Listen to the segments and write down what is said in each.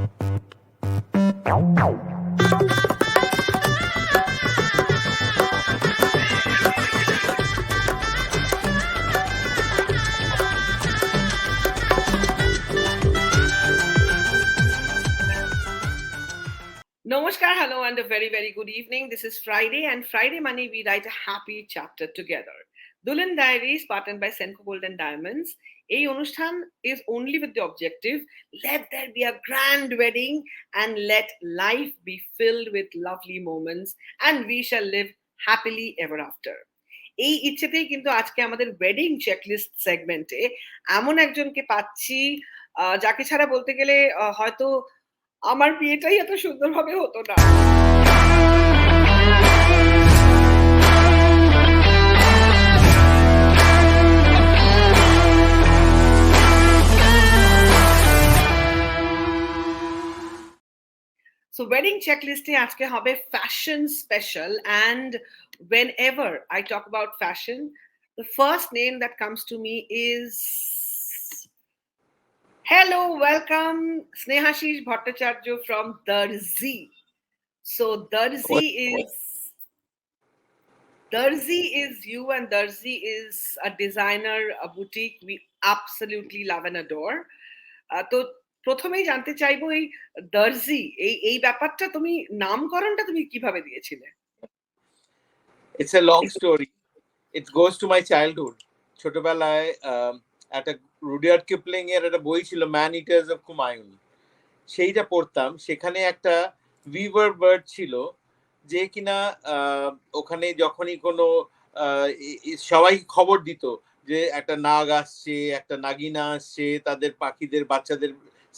Namaskar, hello, and a very, very good evening. This is Friday, and Friday money we write a happy chapter together. Dulan Diaries, partnered by Senco Gold and Diamonds. A অনুষ্ঠান is only with the objective, let there be a grand wedding and let life be filled with lovely moments and we shall live happily ever after. এই ইচ্ছেতেই কিন্তু আজকে আমাদের wedding checklist সেগমেন্টে এমন একজনকে পাচ্ছি যাকে ছাড়া বলতে গেলে হয়তো আমার বিয়েটাই এত সুন্দরভাবে হতো না। So wedding checklist e আজকে হবে fashion special, and whenever I talk about fashion, the first name that comes to me is hello, welcome Snehashish Bhattacharya from Darzi. So Darzi is you, and Darzi is a designer, a boutique we absolutely love and adore. তো প্রথমেই জানতে চাইবো এই দর্জি এই ব্যাপারটা তুমি নামকরণটা তুমি কিভাবে দিয়েছিলে? It's a long story. It goes to my childhood. ছোটবেলায় একটা রুডিয়ার্ড কিপলিং এর একটা বই ছিল ম্যান ইটার্স অফ কুমায়ুন, সেইটা পড়তাম। সেখানে একটা উইভার বার্ড ছিল যে কিনা ওখানে যখনই কোনো সবাই খবর দিত যে একটা নাগ আসছে, একটা নাগিনা আসছে, তাদের পাখিদের বাচ্চাদের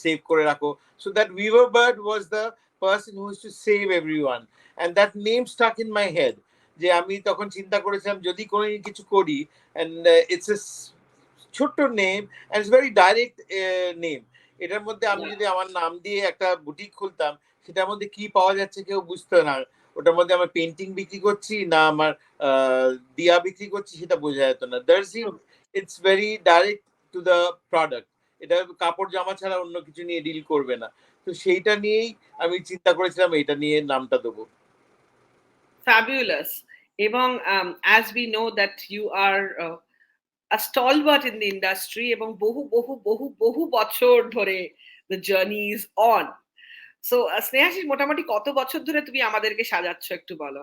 সেভ করে রাখো। So that weaver bird was the person who used to save everyone, and that name stuck in my head. যে আমি তখন চিন্তা করেছিলাম যদি কোনো কিছু করি, and it's a ছোট্ট name and it's very direct name. এটার মধ্যে আমি যদি আমার নাম দিয়ে একটা বুটিক খুলতাম, সেটার মধ্যে কি পাওয়া যাচ্ছে কেউ বুঝতো না। ওটার মধ্যে আমার পেন্টিং বিক্রি করছি না আমার দিয়া বিক্রি করছি সেটা বোঝা যেত না। Darzi, it's very direct to the product. এটা কাপড় জামা ছাড়া অন্য কিছু নিয়ে ডিল করবে না। তো সেইটা নিয়েই আমি চিন্তা করেছিলাম এটা নিয়ে নামটা দেবো। Fabulous. এবং as we know that you are a stalwart in the industry এবং বহু বহু বহু বহু বছর ধরে the journey is on. So Snehashis, মোটামুটি কত বছর ধরে তুমি আমাদেরকে সাজাচ্ছ একটু বলো?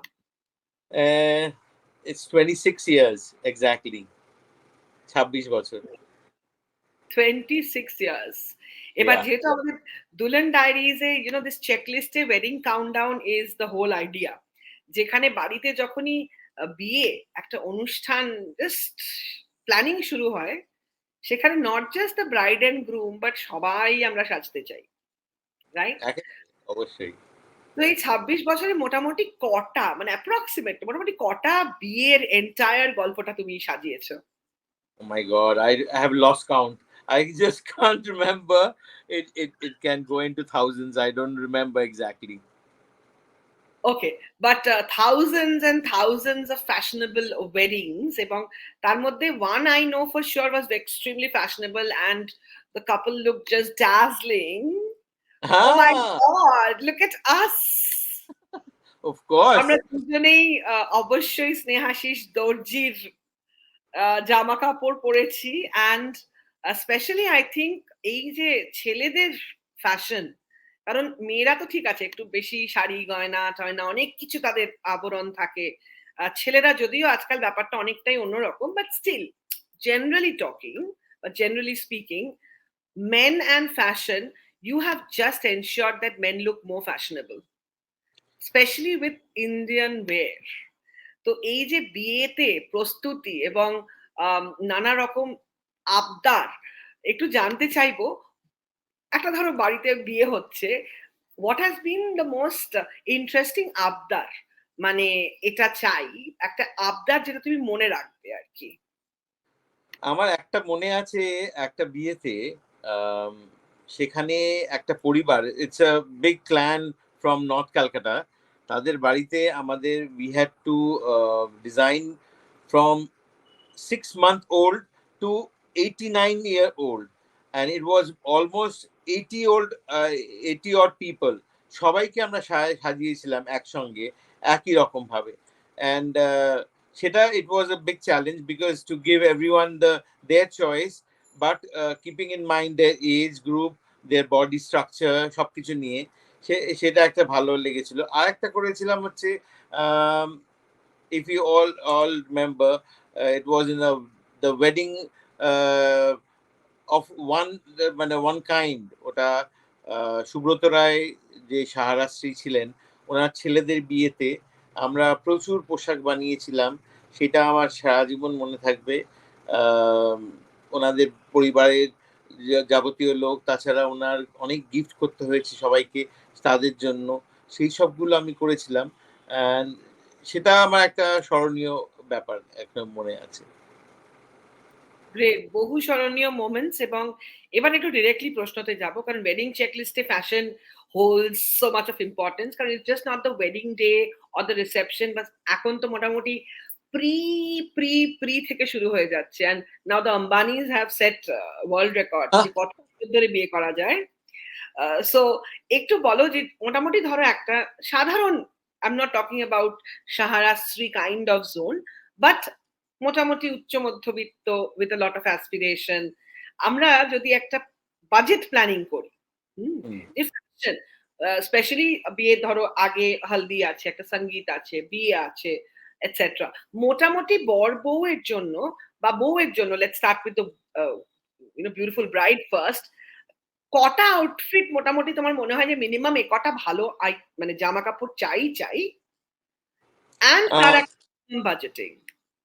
It's 26 years exactly. 26 বছর। 26 years. এবার যেহেতু আমাদের দুলন ডায়েরিজ এ this checklist এ wedding countdown is the whole idea. যেখানে বাড়িতে যখনই বিয়ে একটা অনুষ্ঠান জাস্ট প্ল্যানিং শুরু হয়, সেখানে not just the bride and groom but সবাই আমরা সাজতে চাই, রাইট? অবশ্যই। তো এই 26 বছরে মোটামুটি কটা, মানে অ্যাপ্রক্সিমেট মোটামুটি কটা বিয়ের এন্টায়ার গল্পটা তুমি সাজিয়েছো? Oh my God, I have lost count. I just can't remember. It can go into thousands. I don't remember exactly. Okay, but thousands and thousands of fashionable weddings, এবং তার মধ্যে one I know for sure was extremely fashionable and the couple looked just dazzling. Oh my God, look at us. Of course. আমরা দুজনেই অবশ্যই স্নেহাশিস দর্জির জামা কাপড় পরেছি, and especially I think এই যে ছেলেদের ফ্যাশন, কারণ মেয়েরা তো ঠিক আছে একটু বেশি শাড়ি গয়না টয়না অনেক কিছু তাদের আবরণ থাকে, ছেলেরা যদিও আজকাল ব্যাপারটা অনেকটাই অন্যরকম, বাট স্টিল জেনারেলি টকিং বা generally speaking, men and fashion, you have just ensured that men look more fashionable, especially with Indian wear. তো এই যে বিয়েতে প্রস্তুতি এবং নানা রকম আবদার, একটু জানতে চাইবো, একটা ধরো বাড়িতে বিয়ে হচ্ছে, what has been the most interesting আবদার, মানে এটা চাই, একটা আবদার যেটা তুমি মনে রাখবে আর কি? আমার একটা মনে আছে, একটা বিয়েতে সেখানে একটা পরিবার, it's a big clan from north Calcutta, তাদের বাড়িতে আমাদের we had to design from 6-month old to 89-year-old, and it was almost 80 odd people সবাইকে আমরা সাজিয়েছিলাম একসঙ্গে একই রকম ভাবে, and সেটা it was a big challenge because to give everyone their choice but keeping in mind their age group, their body structure সবকিছু নিয়ে সেটা একটা ভালো লেগেছিল। আর একটা করেছিলাম হচ্ছে if you all remember, it was in the wedding uh, of মানে one kind, ওটা সুব্রত রায় যে সাহারাশ্রী ছিলেন ওনার ছেলেদের বিয়েতে আমরা প্রচুর পোশাক বানিয়েছিলাম, সেটা আমার সারা জীবন মনে থাকবে। ওনাদের পরিবারের যাবতীয় লোক, তাছাড়া ওনার অনেক গিফট করতে হয়েছে সবাইকে তাদের জন্য, সেই সবগুলো আমি করেছিলাম। সেটা আমার একটা স্মরণীয় ব্যাপার একটা মনে আছে। গ্রেট, বহু স্মরণীয় মোমেন্টস। এবং এবার একটু ডিরেক্টলি প্রশ্নতে যাব, কারণ ওয়েডিং চেকলিস্টে fashion holds so much of importance, কারণ it's just not the wedding day or the reception, but এখন তো মোটামুটি প্রি প্রি প্রি থেকে শুরু হয়ে যাচ্ছে। And now the Ambanis have set world record যে কত ধরে বিয়ে করা যায়। সো একটু বলো যে মোটামুটি ধরো একটা সাধারণ, I am not talking about Saharashri kind of zone, but মোটামুটি উচ্চ মধ্যবিত্ত with a lot of aspiration, আমরা যদি একটা বাজেট প্ল্যানিং করি, যে ফ্যাশন স্পেশালি বিয়ে, ধরো আগে হলদি আছে, একটা সঙ্গীত আছে, বিয়ে আছে, এটসেট্রা, মোটামুটি বর বউয়ের জন্য বা বউয়ের জন্য, let's start with the beautiful bride first, কটা আউটফিট মোটামুটি তোমার মনে হয় যে মিনিমাম এ কটা ভালো মানে জামা কাপড় চাই এন্ড তার বাজেটিং?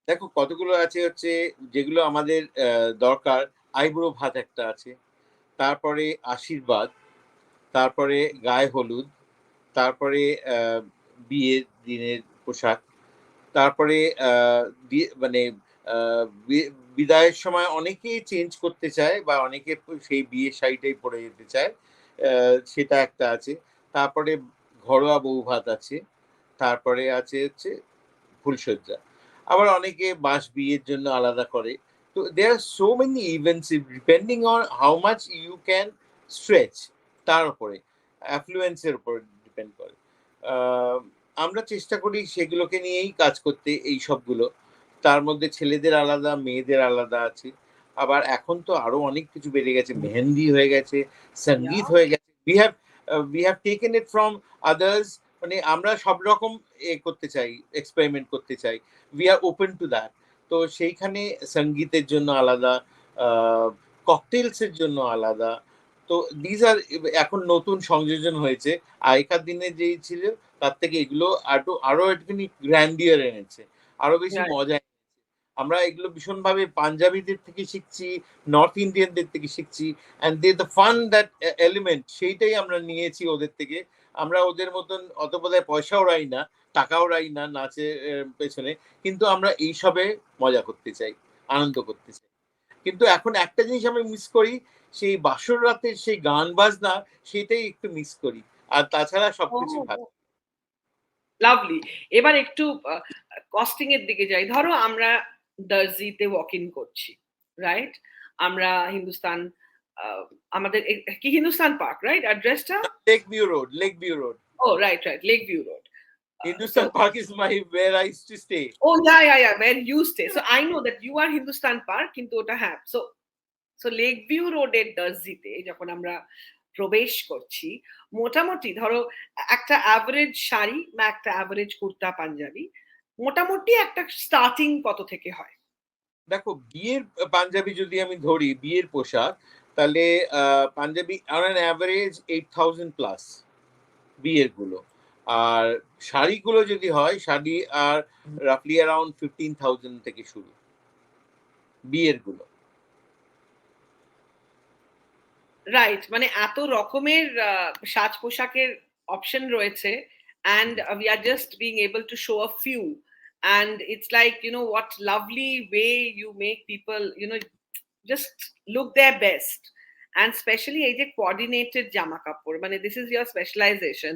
দেখো কতগুলো আছে, হচ্ছে যেগুলো আমাদের দরকার, আইব্রো ভাত একটা আছে, তারপরে আশীর্বাদ, তারপরে গায়ে হলুদ, তারপরে বিয়ের দিনের পোশাক, তারপরে মানে বিদায়ের সময় অনেকেই চেঞ্জ করতে চায় বা অনেকে সেই বিয়ের শাড়িটাই পরে যেতে চায়, সেটা একটা আছে। তারপরে ঘরোয়া বউ ভাত আছে, তারপরে আছে হচ্ছে ফুলসজ্জা, আবার অনেকে বাঁশ বিয়ের জন্য আলাদা করে। তো there are so many events depending on how much you can stretch, তার উপরে অ্যাফ্লুয়েন্সের উপর ডিপেন্ড করে। আমরা চেষ্টা করি সেগুলোকে নিয়েই কাজ করতে, এই সবগুলো। তার মধ্যে ছেলেদের আলাদা, মেয়েদের আলাদা আছে, আবার এখন তো আরো অনেক কিছু বেড়ে গেছে, মেহেন্দি হয়ে গেছে, সঙ্গীত হয়ে গেছে, we have taken it from others, মানে আমরা সব রকম করতে চাই, এক্সপেরিমেন্ট করতে চাই, we are open to that. তো সেইখানে সঙ্গীতের জন্য আলাদা, ককটেলস এর জন্য আলাদা, তো দিস আর এখন নতুন সংযোজন হয়েছে। আগেকার দিনে যেই ছিল তার থেকে এগুলো আরো একটুখানি গ্র্যান্ডিয়ার এনেছে, আরো বেশি মজা। আমরা এগুলো ভীষণভাবে পাঞ্জাবিদের থেকে শিখছি, নর্থ ইন্ডিয়ানদের থেকে শিখছি, and the fun that element সেইটাই আমরা নিয়েছি ওদের থেকে। আমরা ওদের মতন অত বোধহয় পয়সাও রাই না, টাকাও রাই না নাচের পেছনে, কিন্তু আমরা এইসবে মজা করতে চাই, আনন্দ করতে চাই। কিন্তু এখন একটা জিনিস আমরা মিস করি, সেই বাসর রাতের সেই গান বাজনা, সেটাই একটু মিস করি, আর তাছাড়া সবকিছু ভালো। লাভলি। এবার একটু কস্টিং এর দিকে যাই। ধরো আমরা দার্জিতে ওয়াক ইন করছি, রাইট? আমরা হিন্দুস্তান, আমাদের কি হিন্দুস্তান পার্ক, রাইট? অ্যাড্রেসটা lake view road, lake view road. ও right, lake view road. Hindustan Park is where I used to stay. Oh yeah, where you stay. So I know that you are Hindustan Park, কিন্তু ওটা হ্যাঁ। So lake view রোডের দার্জিতে যখন আমরা প্রবেশ করছি, মোটামুটি ধরো একটা অ্যাভারেজ শাড়ি বা একটা অ্যাভারেজ কুর্তা পাঞ্জাবি মোটামুটি একটা স্টার্টিং কত থেকে হয়? দেখো বিয়ের পাঞ্জাবি যদি আমি ধরি, বিয়ের পোশাক, তাহলে Punjabi on an average 8,000 plus বিয়ের গুলো। আর শাড়িগুলো যদি হয়, শাড়ি আর রাফলি অ্যারাউন্ড 15,000 থেকে শুরু বিয়ের গুলো। রাইট, মানে এত রকমের সাজ পোশাকের অপশন রয়েছে, and we are just being able to show a few, and it's like, what lovely way you make people, just look their best. And especially এই যে coordinated জামা কাপড়, মানে this is your specialization,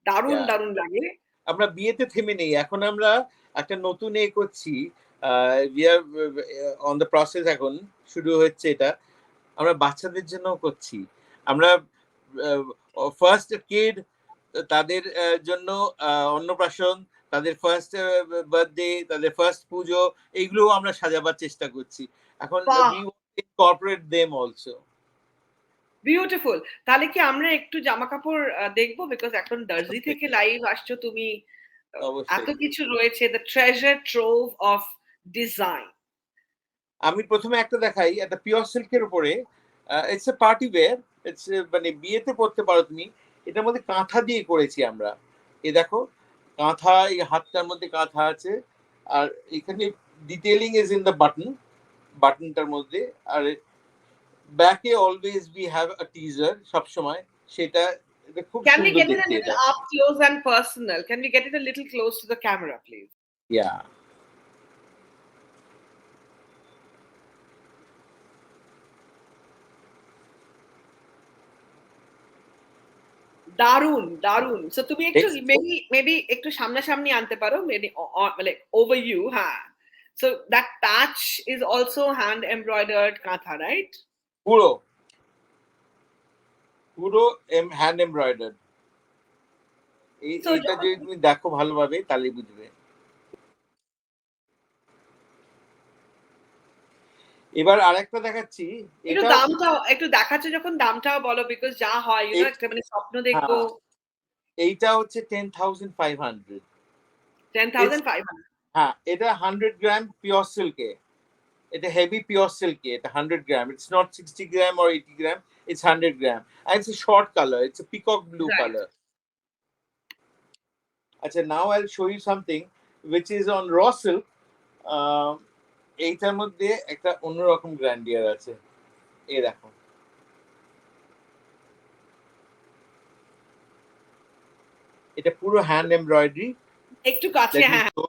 দারুণ দারুণ লাগে। আমরা বিয়েতে থেমে নেই, এখন আমরা একটা নতুন করছি, we are on the process, এখন শুরু হচ্ছে এটা, আমরা বাচ্চাদের জন্য করছি। আমরা ফার্স্ট কিড, তাদের জন্য অন্নপ্রাশন, তাদের ফার্স্ট বার্থডে, তাদের ফার্স্ট পুজো, এইগুলো আমরা সাজাবার চেষ্টা করছি এখন। বাহ! we want to incorporate them also. Beautiful. তাহলে কি আমরা একটু জামাকাপড় দেখবো? বিকজ এখন দার্জি থেকে লাইভ আসছো তুমি। অবশ্যই। এত কিছু রয়েছে, দ্য ট্রেজার ট্রোভ অফ ডিজাইন। আমি প্রথমে একটা দেখাই, একটা পিওর সিল্কের উপরে, it's a party wear, it's মানে বিয়েতে পরতে পারো তুমি। এটার মধ্যে কাঁথা দিয়ে করেছি আমরা। এই দেখো কাঁথা, এই হাতটার মধ্যে কাঁথা আছে, আর এখানে detailing is in the button, বাটনটার মধ্যে। আর ব্যাকে always we have a teaser, সব সময় সেটা। এটা খুব Can we সুন্দর get it a দেখতে little এটা। up close and personal? Can we get it a little close to the camera, please? ইয়া, দারুন, দারুন। সো তুমি একটু মেবি একটু সামনাসামনি আনতে পারো, মেবি মানে ওভার ইউ, হ্যাঁ। So that patch is also hand embroidered কাঁথা, রাইট? পুরো পুরো হ্যান্ড এমব্রয়ডার্ড। সো এইটা যদি তুমি দেখো ভালোভাবে তাহলে বুঝবে। এবার আরেকটা দেখাচ্ছি। একটু এটা দামটাও একটু দেখাচ্ছে যখন দামটাও বলো, বিকজ যা হয় ইউ নো একটা মানে স্বপ্ন দেখবো। হ্যাঁ, এইটা হচ্ছে 10,500। 10,500। হ্যাঁ, এটা 100 গ্রাম পিওর সিল্কে, এটা হেভি পিওর সিল্কে, এটা 100 gram, it's not 60 gram or 80 gram, it's 100 gram, and it's a short color, it's a peacock blue right. color. আচ্ছা, now I'll show you something which is on raw silk. এইটার মধ্যে একটা অন্যরকম গ্র্যান্ডিয়ার আছে, এই দেখো। এটা পুরো হ্যান্ড এমব্রয়ডারি। একটু কাছে, Let me হ্যাঁ। show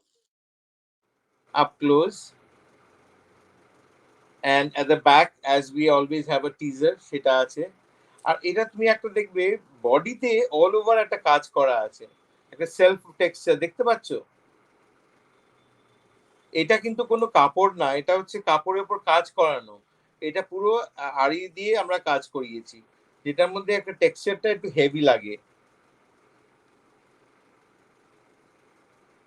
up close, and at the back as we always have a teaser, সেটা আছে। আর এটা তুমি একটা দেখবে বডিতে অল ওভার একটা কাজ করা আছে, একটা সেলফ টেক্সচার দেখতে পাচ্ছ। এটা কিন্তু কোনো কাপড় না, এটা হচ্ছে কাপড়ের উপর কাজ করানো। এটা পুরো আড়ি দিয়ে আমরা কাজ করিয়েছি, যেটার মধ্যে একটা টেক্সচারটা একটু হেভি লাগে।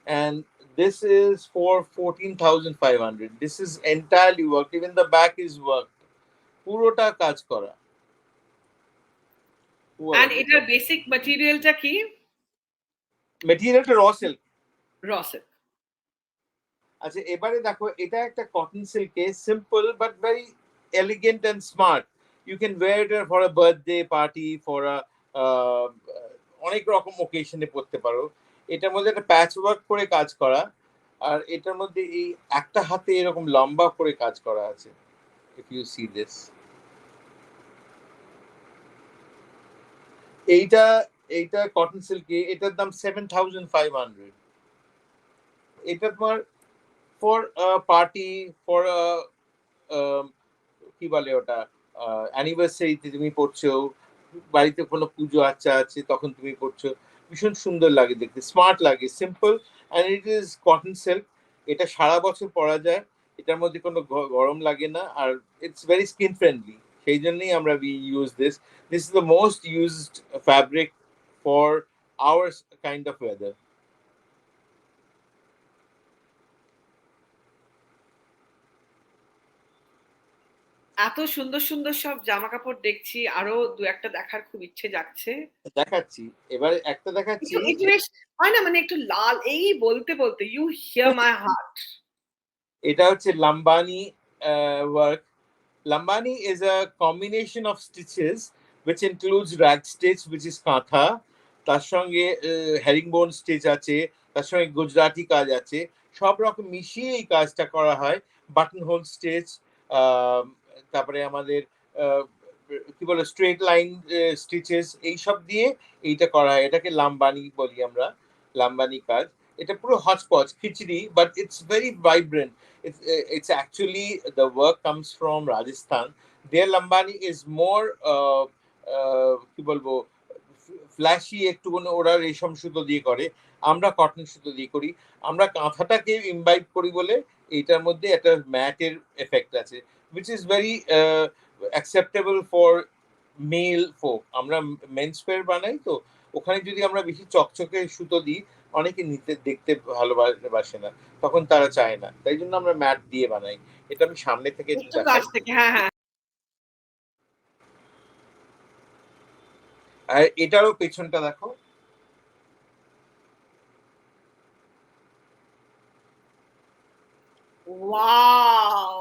And this is for 14,500. This is entirely worked, even the back is worked, পুরোটা কাজ করা। এন্ড এটার বেসিক ম্যাটেরিয়ালটা কি? মেটেরিয়ালটা র সিল্ক। Raw silk. আচ্ছা, এবারে দেখো এটা একটা কটন সিল্কে, simple but very elegant and smart. You can wear it for a birthday party, for a অনেক রকম ওকেশনে পরতে পারো। এটার মধ্যে একটা প্যাচ ওয়ার্ক করে কাজ করা, আর এটার মধ্যে এই একটা হাতে এরকম লম্বা করে কাজ করা আছে। ইফ ইউ সি দিস, এইটা এইটা কটন সিল্কে, এটার দাম 7,500। এটা তোমার ফর পার্টি, ফর কি বলে ওটা, অ্যানিভার্সারিতে তুমি পড়ছো, বাড়িতে কোনো পুজো আচ্চা আছে তখন তুমি পড়ছো, ভীষণ সুন্দর লাগে দেখতে, স্মার্ট লাগে, simple, and it is cotton silk. এটা সারা বছর পরা যায়, এটার মধ্যে কোনো গরম লাগে না, আর ইটস ভেরি স্কিন ফ্রেন্ডলি। সেই জন্যই আমরা we use this. This is the most used fabric for our kind of weather. এত সুন্দর সুন্দর সব জামা কাপড় দেখছি, আরো দু একটা দেখার খুব ইচ্ছে যাচ্ছে। দেখাচ্ছি, এবারে একটা দেখাচ্ছি। একটু একটু বেশ হয় না, মানে একটু লাল, এই বলতে বলতে ইউ হিয়ার মাই হার্ট। এটা হচ্ছে Lambani work. Lambani is a combination of stitches which includes rag stitch, which is কাঁথা, তার সঙ্গে হেরিংবোন স্টিচ আছে, তার সঙ্গে গুজরাটি কাজ আছে, সব রকম মিশিয়ে এই কাজটা করা হয়। বাটন হোল স্টিচ, তারপরে আমাদের কি বলে স্ট্রেট লাইন স্টিচেস, এইসব দিয়ে এইটা করা হয়। এটাকে লাম্বানি বলি আমরা, লাম্বানি কাজ। এটা পুরো hotchpotch khichuri, but it's very vibrant. It's actually the work comes from Rajasthan. Their Lambani is more কি বলবো, ফ্ল্যাশি, একটু ওরা রেশম সুতো দিয়ে করে, আমরা কটন সুতো দিয়ে করি। আমরা কাঁথাটাকে ইমবাইব করি বলে এইটার মধ্যে একটা ম্যাটের এফেক্ট আছে, which is very acceptable for male folk, আমরা মেন্স ওয়্যার বানাই তো, ওখানে যদি আমরা বেশি চকচকে সুতো দিই অনেকে নিতে দেখতে ভালোবাসে না, তখন তারা চায় না, তাই জন্য আমরা ম্যাট দিয়ে বানাই। এটা আমি সামনে থেকে একটু কাছ দেখাই। থেকে, হ্যাঁ হ্যাঁ। আর এটারও পেছনটা দেখো। ওয়াও,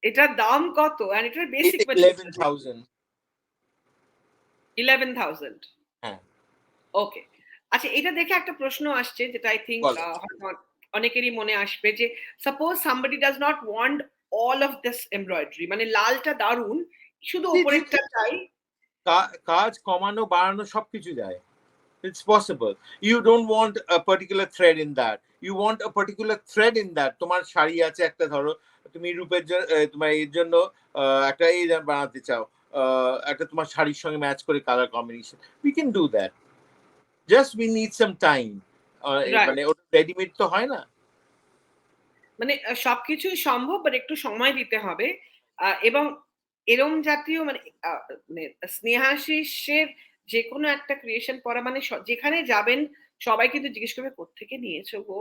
এটার দাম কত? আর এটার বেসিক এটা ম্যাটেরিয়াল 11,000। 11,000। হ্যাঁ, ওকে। আচ্ছা, এটা দেখে একটা প্রশ্ন আসছে যেটা আই থিংক বলো। অনেকেরই মনে আসবে যে suppose somebody does not want all of this embroidery, মানে লালটা দারুন, শুধু উপরেরটা চাই। কাজ কমানো বাড়ানো সবকিছু যায়। It's possible. You don't want a particular thread in that. You want a particular thread in that. তোমার শাড়ি আছে একটা, ধরো তুমি রূপের জন্য তোমার এর জন্য একটা এই বানাতে চাও, একটা তোমার শাড়ির সঙ্গে ম্যাচ করে colour combination, we can do that. Just we need some time. Right, মানে ওটা রেডিমেড তো হয় না। মানে সবকিছুই সম্ভব, বাট একটু সময় দিতে হবে। এবং এরম জাতীয় মানে মানে স্নেহাশিসের যে কোনো একটা ক্রিয়েশন করা মানে যেখানে যাবেন সবাই কিন্তু জিজ্ঞেস করবে কোত্থেকে নিয়েছো গো।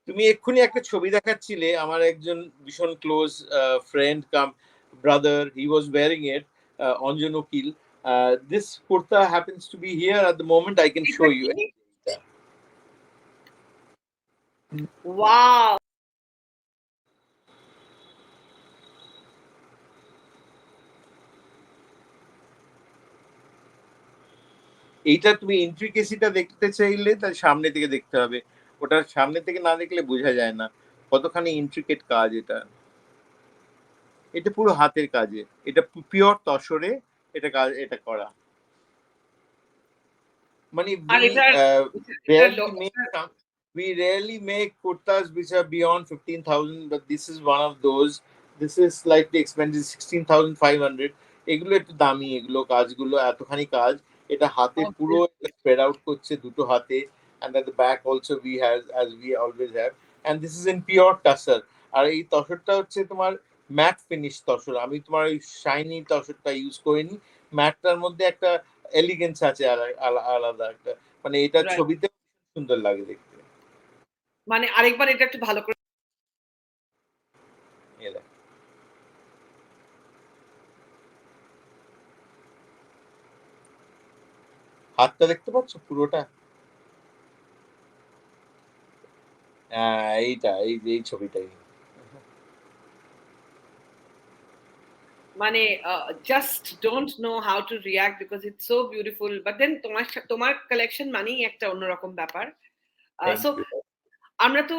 তুমি এক্ষুনি একটা ছবি দেখাচ্ছিলে, আমার একজন ভীষণ ক্লোজ ফ্রেন্ড কাম ব্রাদার, হি ওয়াজ ওয়্যারিং ইট, অঞ্জন উকিল। This kurta happens to be here at the moment. I can এটা show you. কি? ওয়াও, এইটা তুমি ইন্ট্রিকেসিটা দেখতে চাইলে তার সামনে থেকে দেখতে হবে, ওটা সামনে থেকে না দেখলে বোঝা যায় না কতখানি ইন্ট্রিকেট কাজ এটা। এটা পুরো হাতের কাজে, এটা পিওর তসরে এটা কাজ, এটা করা। মানে আর এটার এটার rarely make we rarely make kurtas which are beyond 15,000, but this is one of those. This is slightly expensive, 16,500. এগুলো একটু দামি, এগুলো কাজগুলো এতখানি কাজ, এটা হাতে পুরো স্প্রেড আউট করছে দুটো হাতে, and at the back also we have, as we always have, and this is in pure tussar. আর এই তসরটা হচ্ছে তোমার ম্যাট ফিনিশ তসর, আমি তোমার ওই শাইনি তসরটা ইউজ করিনি। ম্যাটটার মধ্যে একটা এলিগেন্স আছে, আলাদা একটা, মানে এটা রাইট, ছবিতে সুন্দর লাগে দেখতে। মানে আরেকবার এটা একটু ভালো করে। এই দেখো। হাতটা দেখতে পাচ্ছ পুরোটা? হ্যাঁ, এইটা, এই যে এই ছবিটাই। মানে just don't know how to react because it's so beautiful, but then তোমার কালেকশন মানেই একটা অন্যরকম ব্যাপার। Thank so you. আমরা তো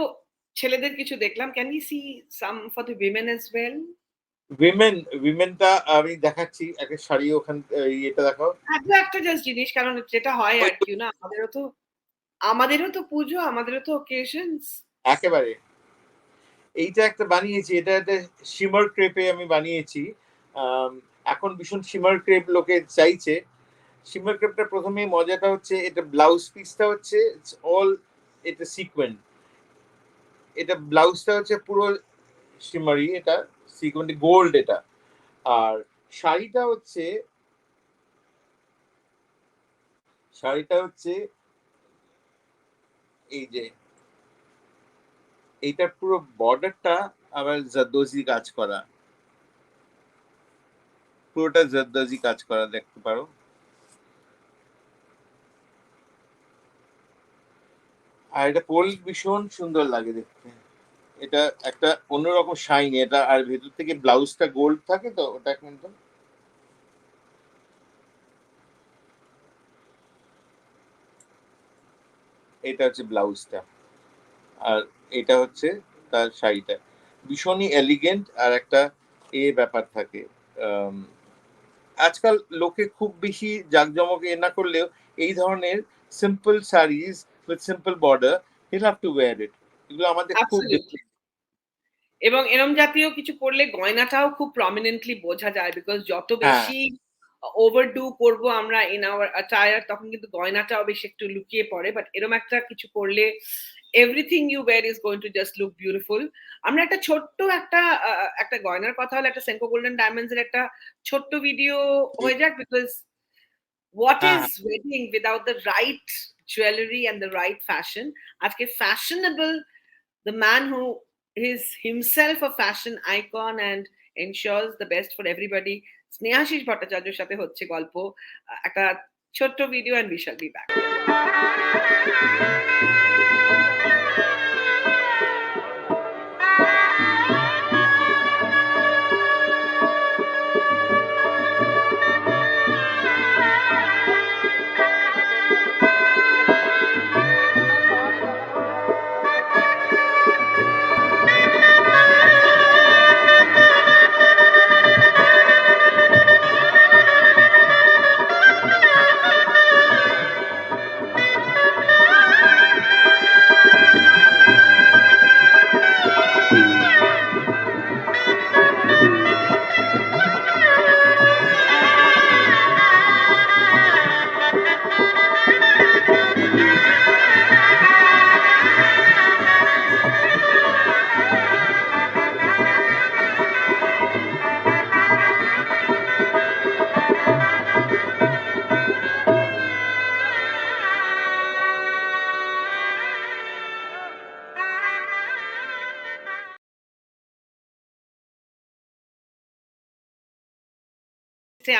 ছেলেদের কিছু দেখলাম, can we see some for the women as well? উইমেনটা আমি দেখাচ্ছি, একটা শাড়ি ওখান, এটা দেখাও। একটা জাস্ট জিনিস, কারণ যেটা হয় ওই আর কি না, আমাদেরও তো পুজো, আমাদেরও তো অকেশনস। একেবারে, এইটা একটা বানিয়েছি, এটা একটা শিমার ক্রেপে আমি বানিয়েছি। আম, এখন ভীষণ শিমার ক্রেপ লোকে চাইছে। শিমার ক্রেপটা প্রথমে মজাটা হচ্ছে, এটা ব্লাউজ পিসটা হচ্ছে অল, এটা সিকোয়েন্ট, এটা ব্লাউজটা হচ্ছে পুরো শিমারি, এটা সিকোয়েন্ট গোল্ড এটা। আর শাড়িটা হচ্ছে, শাড়িটা হচ্ছে এই যে, এইটার পুরো বর্ডারটা আবার জারদোজি কাজ করা, পুরোটা জারদোজি কাজ করা দেখতে পারো। আর এটা পরলে ভীষণ সুন্দর লাগে দেখতে। এটা একটা অন্যরকম শাইন এটা, আর ভেতর থেকে ব্লাউজটা গোল্ড থাকে তো ওটা কিন্তু। এটা হচ্ছে ব্লাউজটা, আর এটা হচ্ছে তার শাড়িটা, ভীষণই এলিগেন্ট আর একটা ব্যাপার থাকে। আম, আজকাল লোকে খুব বেশি জাঁকজমক না করলেও এই ধরনের simple saris with simple border, he'll have to wear it. এগুলো আমাদের খুব অ্যাবসলিউটলি। এবং এরম জাতীয় কিছু পড়লে গয়নাটাও খুব প্রমিনেন্টলি বোঝা যায়, বিকজ যত হ্যাঁ, বেশি ওভারডু করবো আমরা ইন আওয়ার অ্যাটায়ার, তখন কিন্তু গয়নাটাও বেশি একটু লুকিয়ে পড়ে, বাট এরম একটা কিছু পড়লে everything you wear is going to just look beautiful. আমরা একটা ছোট্ট একটা গয়নার কথা হলো, একটা সেনকো গোল্ডেন ডায়মন্ডস এর একটা ছোট্ট ভিডিও হয়ে যাক, because what হ্যাঁ is wedding without the right jewelry and the right fashion? আজকে fashionable, the man who is himself a fashion icon and ensures the best for everybody, Snehashis ভট্টাচার্যের সাথে হচ্ছে গল্প। একটা ছোট্ট video and we shall be back.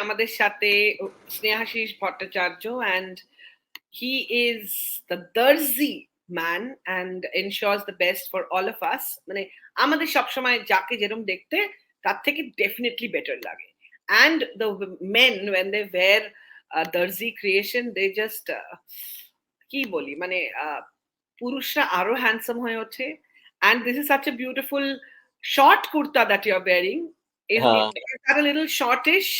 আমাদের সাথে Snehashis Bhattacharya, and he is the Darzi man and ensures the best for all of us. মানে আমাদের সবসময় যাকে যেরকম দেখতে তার থেকে ডেফিনেটলি বেটার লাগে, and the men when they wear Darzi creation they just কি বলি মানে পুরুষরা আরো হ্যান্ডসাম হয়ে ওঠে। and this is such a beautiful short kurta that you are wearing. Is that a little shortish?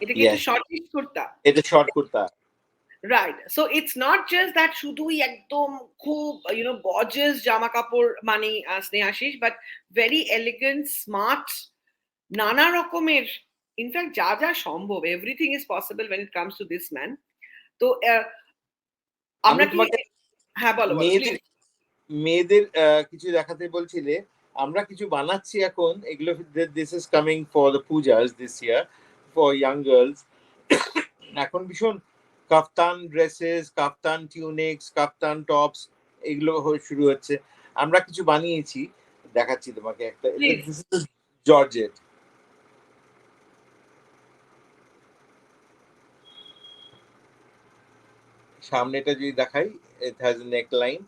এটা কি একটু Yes, shortish kurta? এটা short kurta. Right. So it's not just that শুধুই একদম খুব gorgeous জামা কাপড় মানে Snehashis, but very elegant, smart, নানা রকমের, ইনফ্যাক্ট যা যা সম্ভব, everything is possible when it comes to this man. তো আমরা আমি কি, তোমাকে হ্যাঁ বলো বলো মেয়েদের please. মেয়েদের কিছু দেখাতে বলছিলে, আমরা কিছু বানাচ্ছি এখন এগুলো। This is coming for the Puja's this year for young girls. এখন ভীষণ কাফতান ড্রেসেস, কাফতান টিউনিক্স, কাফতান টপস এগুলো শুরু হচ্ছে। আমরা কিছু বানিয়েছি, দেখাচ্ছি তোমাকে একটা। This is georgette. সামনেটা যদি দেখাই, it has a neck line,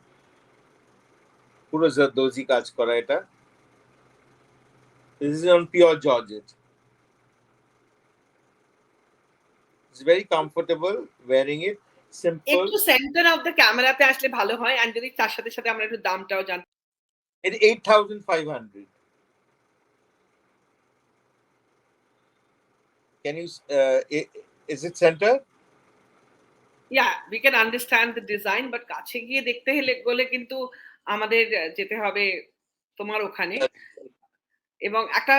পুরো জারদোজি কাজ করা এটা। This is on pure georgette. It's very comfortable wearing it. Simple. একটু সেন্টার অফ দ্য ক্যামেরাতে আসলে ভালো হয়, and যদি তার সাথে সাথে আমরা একটু দামটাও জানতে। It's 8,500. Can you? Is it center? Yeah, we can understand the design, but কাছে গিয়ে দেখতে গেলে কিন্তু আমাদের যেতে হবে তোমার ওখানে। এবং একটা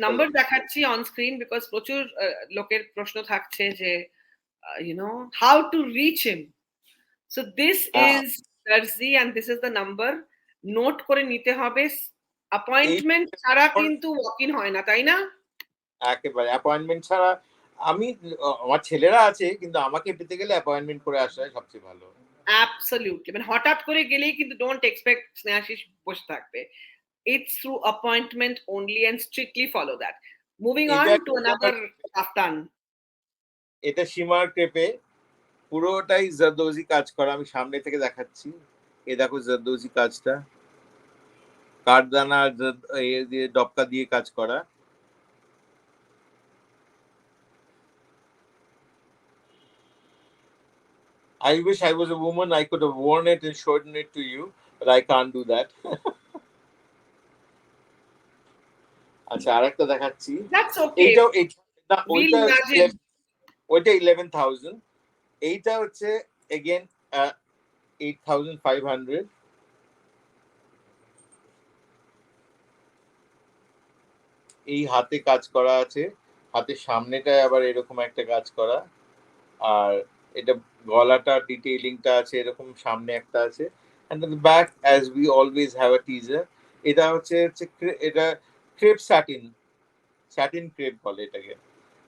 নাম্বার দেখাচ্ছি অন স্ক্রিন, বিকজ প্রচুর লোকের প্রশ্ন থাকছে যে how to reach him. So this is Darzi and this is the number. Note করে নিতে হবে, অ্যাপয়েন্টমেন্ট ছাড়া কিন্তু ওয়াক ইন হয় না, তাই না? একেবারে অ্যাপয়েন্টমেন্ট ছাড়া। আমি আমার ছেলেরা আছে, কিন্তু আমাকে পেতে গেলে অ্যাপয়েন্টমেন্ট করে আসাই সবচেয়ে ভালো। অ্যাবসলিউটলি, মানে হঠাৎ করে গেলেই কিন্তু ডোন্ট এক্সপেক্ট স্নেহাশিস বসে থাকবে। It's through appointment only and strictly follow that. Moving on to another kaftan. এটা সীমার ক্রেপে, পুরোটাই জারদোজি কাজ করা। আমি সামনে থেকে দেখাচ্ছি, এই দেখো জারদোজি কাজটা, কাঠদানা দিয়ে ডবকা দিয়ে কাজ করা। I wish I was a woman, I could have worn it and shown it to you, but I can't do that. আচ্ছা, আরেকটা দেখাচ্ছি। That's okay. ওইটা 11,000। এইটা হচ্ছে again 8,500। এই হাতে কাজ করা আছে, হাতের সামনেটায় আবার এরকম একটা কাজ করা, আর এটা গলাটা ডিটেইলিংটা আছে এরকম, সামনে একটা আছে, and then the back as we always have a teaser. এটা হচ্ছে এটা ক্রেপ স্যাটিন ক্রেপ বলে এটাকে,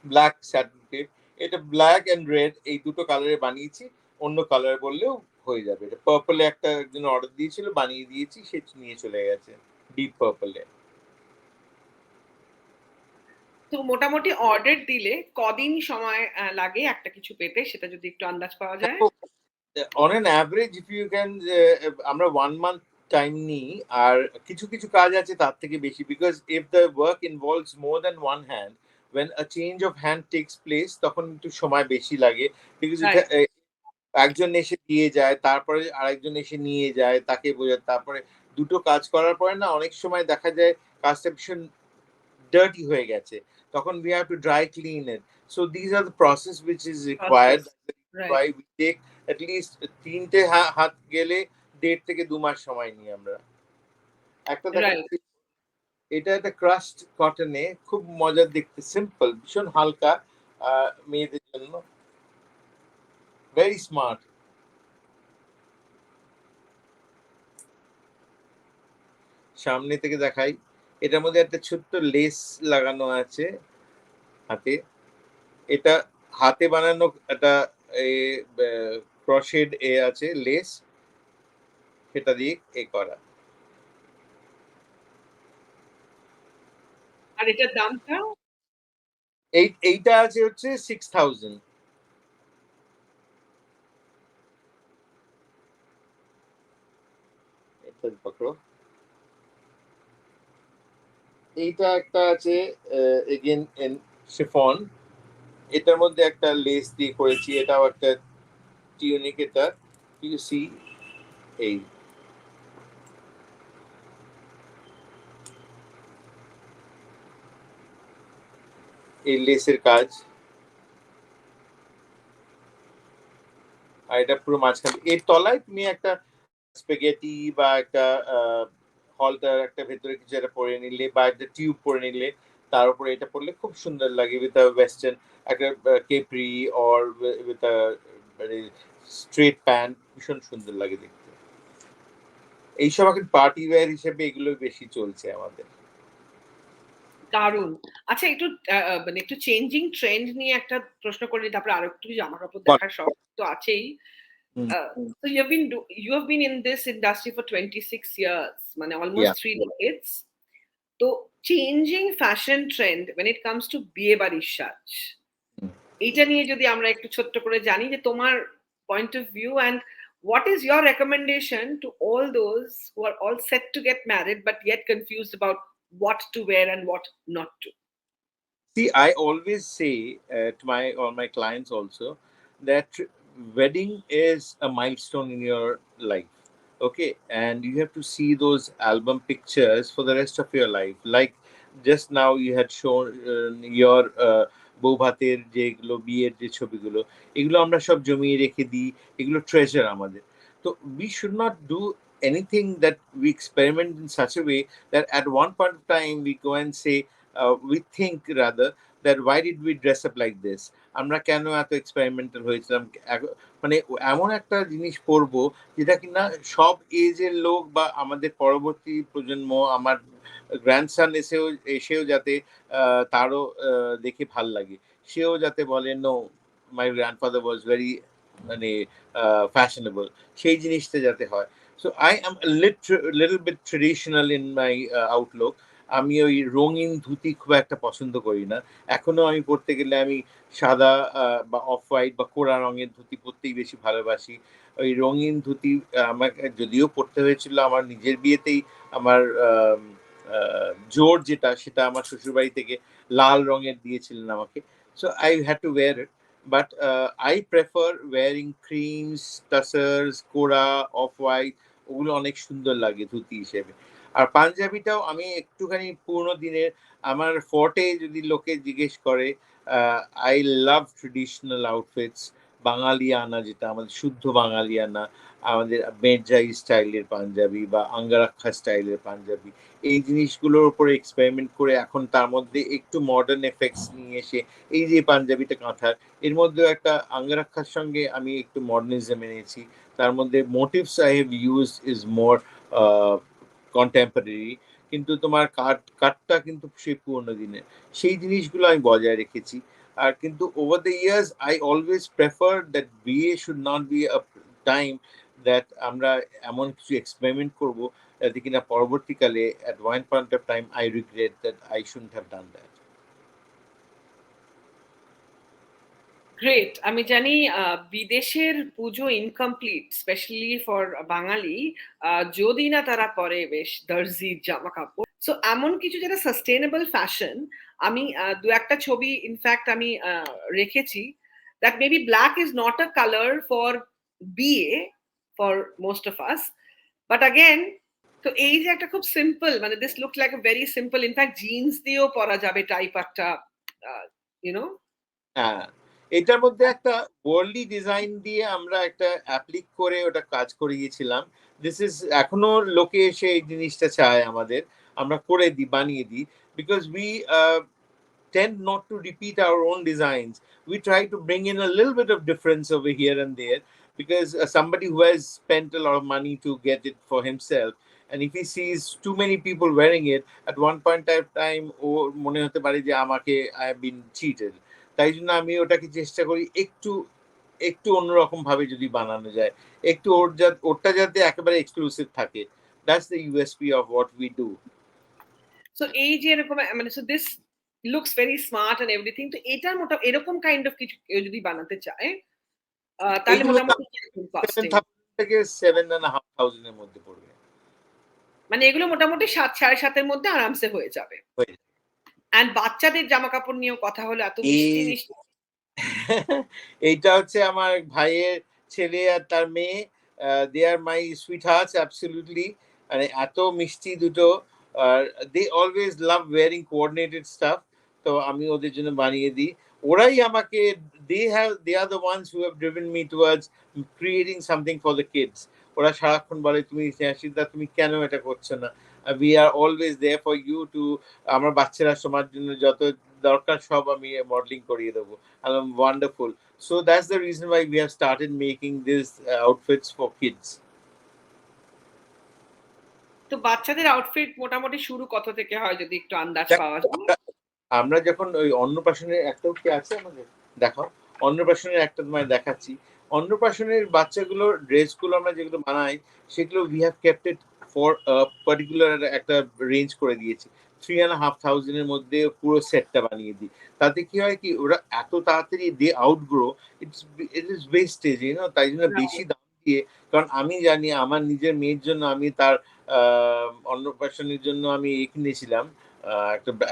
ব্ল্যাক স্যাটিন ক্রেপ। এটা ব্ল্যাক এন্ড রেড এই দুটো কালারে বানিয়েছি, অন্য কালার বললেও হয়ে যাবে। এটা পার্পলে একটা একজন অর্ডার দিয়েছিল, বানিয়ে দিয়েছি, সে নিয়ে চলে গেছে ডিপ পার্পলে। তো মোটামুটি অর্ডার দিলে কদিন সময় লাগে একটা কিছু পেতে, সেটা যদি একটু আন্দাজ পাওয়া যায়? On an average if you can আমরা 1 month টাইম নিই, আর কিছু কিছু কাজ আছে তার থেকে বেশি, because if the work involves more than one hand, when a change of hand takes place তখন একটু সময় বেশি লাগে, because Right. একজন এসে দিয়ে যায়, তারপরে আরেকজন এসে নিয়ে যায়, তাকে বোঝায়, তারপরে দুটো কাজ করার পরে না অনেক সময় দেখা যায় কাজটা ভীষণ ডার্টি হয়ে গেছে, তখন we have to dry clean it. So these are the process which is required. Process. Right. Why we take at least 3টে হাত গেলে 1.5 থেকে 2 মাস সময় নিই আমরা। একটা Right. দেখাচ্ছি, এটা একটা ক্রাস্ট কটনে, খুব মজার দেখতে, সিম্পল, ভীষণ হালকা, মেয়েদের জন্য, ভেরি স্মার্ট। সামনে থেকে দেখাই, এটার মধ্যে একটা ছোট্ট লেস লাগানো আছে হাতে, এটা হাতে বানানো একটা ক্রশেড আছে লেস, সেটা দিয়ে করা। আর এটার দামটা? এইটা আছে হচ্ছে 6000। এটা পকড়ো। এইটা একটা আছে এগেন ইন শিফন, এটার মধ্যে একটা লেস দিয়ে করেছি, এটাও একটা টিউনিক। এটা ইউ সি, এই এই লেসের কাজ, আর এটা পুরো মাঝখানে, এর তলায় তুমি একটা স্পেগেটি বা একটা হলটার একটা ভেতরে কিছু একটা পরে নিলে, বা একটা টিউব পরে নিলে, তার উপরে এটা পরলে খুব সুন্দর লাগে, উইথ আ ওয়েস্টার্ন একটা কেপ্রি অর উইথ আ মানে স্ট্রেট প্যান্ট, ভীষণ সুন্দর লাগে দেখতে। এইসব এখন পার্টি ওয়্যার হিসেবে এগুলো বেশি চলছে আমাদের। দারুণ। আচ্ছা, একটু মানে একটু চেঞ্জিং ট্রেন্ড নিয়ে একটা প্রশ্ন করে, তারপরে আরো একটু জামা কাপড় দেখার শখ তো আছেই। So you have been in this industry for 26 years, মানে almost Yeah. 3 decades. তো changing fashion trend when it comes to বিয়ে বাড়ির সাজ, এইটা নিয়ে যদি আমরা একটু ছোট্ট করে জানি যে তোমার point of view, and what is your recommendation to all those who are all set to get married but yet confused about what to wear and what not to? See, I always say to all my clients also that wedding is a milestone in your life, okay, and you have to see those album pictures for the rest of your life. Like just now, you had shown your বৌভাতের যেগুলো বিয়ের যে ছবিগুলো, এগুলো আমরা সব জমিয়ে রেখে দিই, এগুলো ট্রেজার আমাদের। তো we should not do anything that we experiment in such a way that at one point of time we go and say, we think rather that why did we dress up like this, আমরা কেন এত experimental হয়েছিলাম, মানে এমন একটা জিনিস পরবো যেটা কিনা সব এজের লোক বা আমাদের পরবর্তী প্রজন্ম, আমার গ্র্যান্ডসান এসেও যাতে তারও দেখে ভাল লাগে, সেও যাতে বলে no my grandfather was very মানে ফ্যাশনেবল, সেই জিনিসটা যাতে হয়। So I am little bit traditional in my outlook. আমি ওই রঙিন ধুতি খুব একটা পছন্দ করি না, এখনো আমি পড়তে গেলে আমি সাদা বা অফ হোয়াইট বা কোড়া রঙের ধুতি পরতেই বেশি ভালোবাসি। ওই রঙিন ধুতি আমাকে যদিও পড়তে হয়েছিল আমার নিজের বিয়েতেই, আমার জোর যেটা সেটা আমার শ্বশুরবাড়ি থেকে লাল রঙের দিয়েছিলেন আমাকে, so I had to wear it. But I prefer wearing creams, tussars, কোড়া, অফ হোয়াইট, ওগুলো অনেক সুন্দর লাগে ধুতি হিসেবে। আর পাঞ্জাবিটাও আমি একটুখানি পুরোনো দিনের, আমার ফর্টে যদি লোকে জিজ্ঞেস করে, আই লাভ ট্রেডিশনাল আউটফিটস, বাঙালিয়ানা, যেটা আমাদের শুদ্ধ বাঙালিয়ানা, আমাদের মেরজাই স্টাইলের পাঞ্জাবি বা আঙ্গারাক্ষা স্টাইলের পাঞ্জাবি, এই জিনিসগুলোর উপরে এক্সপেরিমেন্ট করে এখন তার মধ্যে একটু মডার্ন এফেক্টস নিয়ে এসে এই যে পাঞ্জাবিটা কাঁথার, এর মধ্যেও একটা আঙ্গারাক্ষার সঙ্গে আমি একটু মডার্নিজম এনেছি। তার মধ্যে motives I have use is more contemporary, কিন্তু তোমার কাটটা কিন্তু সেই পুরোনো দিনের, সেই জিনিসগুলো আমি বজায় রেখেছি। আর কিন্তু over the years I always prefer that বিয়ে should not be a time that আমরা এমন কিছু এক্সপেরিমেন্ট করব যাতে কিনা পরবর্তীকালে at one point of time I regret that I shouldn't have done that. Great. আমি জানি বিদেশের পুজো ইনকমপ্লিট, স্পেশালি ফর বাঙালি, যদি না তারা পরে বেশ দর্জির জামা কাপড়। সো এমন কিছু যেটা সাস্টেনেবল ফ্যাশন, আমি দু একটা ছবি ইনফ্যাক্ট আমি রেখেছি, that maybe black is not a colour for বিয়ে for most of us, but again, তো এই যে একটা খুব সিম্পল, মানে this look like a very simple, in fact jeans দিয়েও পরা যাবে টাইপ একটা, ইউনো। হ্যাঁ, এটার মধ্যে একটা ওয়ার্ল্ডলি ডিজাইন দিয়ে আমরা একটা অ্যাপ্লিক করে ওটা কাজ করিয়েছিলাম। দিস ইজ এখনো লোকে এসে এই জিনিসটা চায় আমাদের, আমরা করে দিই, বানিয়ে দিই, because we tend not to repeat our own designs. We try to bring in a little bit of difference over here and there, because somebody who has spent a lot of money to get it for himself, and if he sees too many people wearing it, at one point of time ও মনে হতে পারে যে আমাকে I have been cheated. তাই জন্য আমি ওটাকে চেষ্টা করি একটু একটু অন্যরকম ভাবে যদি বানানো যায়, একটু ওরটা যাতে একেবারে এক্সক্লুসিভ থাকে। That's the USP of what we do. So এই যে এরকম, মানে so this looks very smart and everything, তো এটার এরকম কাইন্ড অফ কিছু কেউ যদি বানাতে চায়, তাহলে এইগুলো মোটামুটি কিরকম কস্টিং? 7,000 থেকে 7,500 এর মধ্যে পড়বে। মানে এগুলো মোটামুটি ৭-৭.৫ এর মধ্যে আরামসে হয়ে যাবে। হয়ে যাবে। অ্যান্ড বাচ্চাদের জামা কাপড় নিয়েও কথা হলো, এত মিষ্টি এই মিষ্টি। এইটা হচ্ছে আমার ভাইয়ের ছেলে আর তার মেয়ে, they are my sweethearts absolutely, মানে এত মিষ্টি দুটো, আর they always love wearing coordinated stuff, তো আমি ওদের জন্য বানিয়ে দিই। ওরাই আমাকে, they are the ones who have driven me towards creating something for the kids. ওরা সারাক্ষণ বলে, তুমি সিদ্ধা তুমি কেন এটা করছো না, we are always there for you too, আমার বাচ্চারা তোমার জন্য যত দরকার সব আমি মডেলিং করিয়ে দেবো। Wonderful. So that's the reason why we have started making these outfits for kids. তো বাচ্চাদের আউটফিট মোটামুটি শুরু কত থেকে হয়, যদি একটু আন্দাজ পাওয়া যায়? আমরা যখন ওই অন্নপ্রাশনের একটাও কি আছে আমাদের, দেখাও, অন্নপ্রাশনের একটা তোমায় দেখাচ্ছি। অন্নপ্রাশনের বাচ্চাগুলোর ড্রেসগুলো আমরা যেগুলো বানাই, সেগুলো we have kept it for particular একটা রেঞ্জ করে দিয়েছি। 3,500 এর মধ্যে পুরো সেটটা বানিয়ে দিই। তাতে কি হয় কি, ওরা এত তাড়াতাড়ি দে আউটগ্রো, ইট ইজ ওয়েস্টেজ, তাই জন্য বেশি দাম দিয়ে, কারণ আমি জানি আমার নিজের মেয়ের জন্য আমি তার অন্নপ্রাশনের জন্য আমি কিনেছিলাম,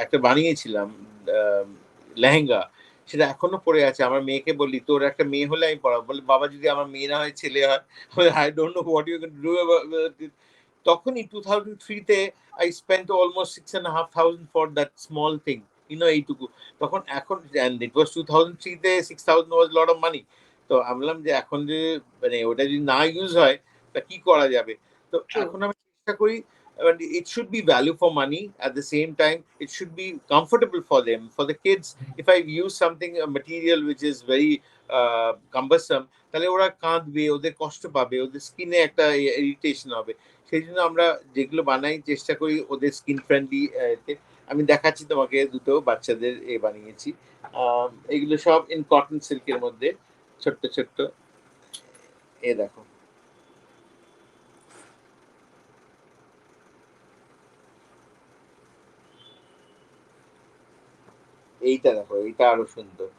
একটা বানিয়েছিলাম লেহেঙ্গা, সেটা এখনো পড়ে আছে। আমার মেয়েকে বললি, তোর একটা মেয়ে হলে আমি পড়াবো, বলে বাবা যদি আমার মেয়ে না হয় ছেলে হয়, I don't know what you can do about it. তখনই 2003 তে I spent almost 6,500 for that small thing, এইটুকু। তখন এখন ইট ওয়াজ 2003 তে 6,000 ওয়াজ লট অফ মানি। তো আমি বললাম যে এখন যে মানে ওটা যদি না ইউজ হয় তা কি করা যাবে। তো এখন আমি চেষ্টা করি, and it should be value for money. At the same time, it should be comfortable for them, for the kids. If I use something, a material which is very cumbersome, তাহলে ওরা কাঁদবে, ওদের কষ্ট পাবে, ওদের স্কিনে একটা ইরিটেশন হবে। সেই জন্য আমরা যেগুলো বানাই চেষ্টা করি ওদের স্কিন ফ্রেন্ডলি। আমি দেখাচ্ছি তোমাকে দুটো বাচ্চাদের বানিয়েছি। এগুলো সব ইন কটন সিল্কের মধ্যে, ছোট্ট ছোট্ট, দেখো। এইটা দেখো, এইটা আরো সুন্দর।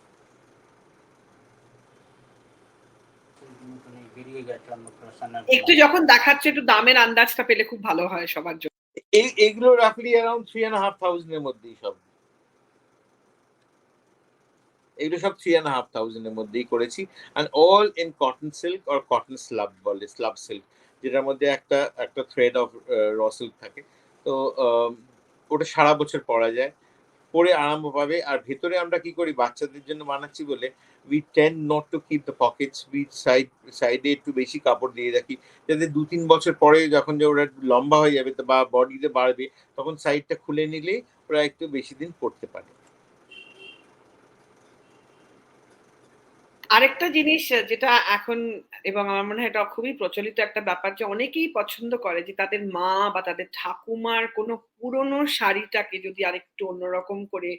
একটু যখন দেখাচ্ছে, একটু দামের আন্দাজটা পেলে খুব ভালো হয় সবার জন্য। এইগুলো রাফলি অ্যারাউন্ড 3,500 এর মধ্যেই সব, এগুলো সব 3,500 এর মধ্যেই করেছি। and all in cotton silk or cotton slab, বলে স্লাব সিল্ক, যেটার মধ্যে একটা থ্রেড অফ র সিল্ক থাকে। তো ওটা সারা বছর পরা যায়। পরে আরাম পাবে। আর ভেতরে আমরা কি করি, বাচ্চাদের জন্য বানাচ্ছি বলে we tend not to keep the pockets, we সাইডে একটু বেশি কাপড় দিয়ে রাখি, যাতে 2-3 বছর পরে যখন যে ওরা লম্বা হয়ে যাবে বা বডিতে বাড়বে, তখন সাইডটা খুলে নিলেই ওরা একটু বেশি দিন পড়তে পারে। আরেকটা জিনিস যেটা এখন, এবং আমার মনে হয় এটা খুবই প্রচলিত একটা ব্যাপার, যে অনেকেই পছন্দ করে যে তাদের মা বা তাদের ঠাকুমার কোনো পুরনো শাড়িটাকে যদি আরেকটু অন্যরকম করে,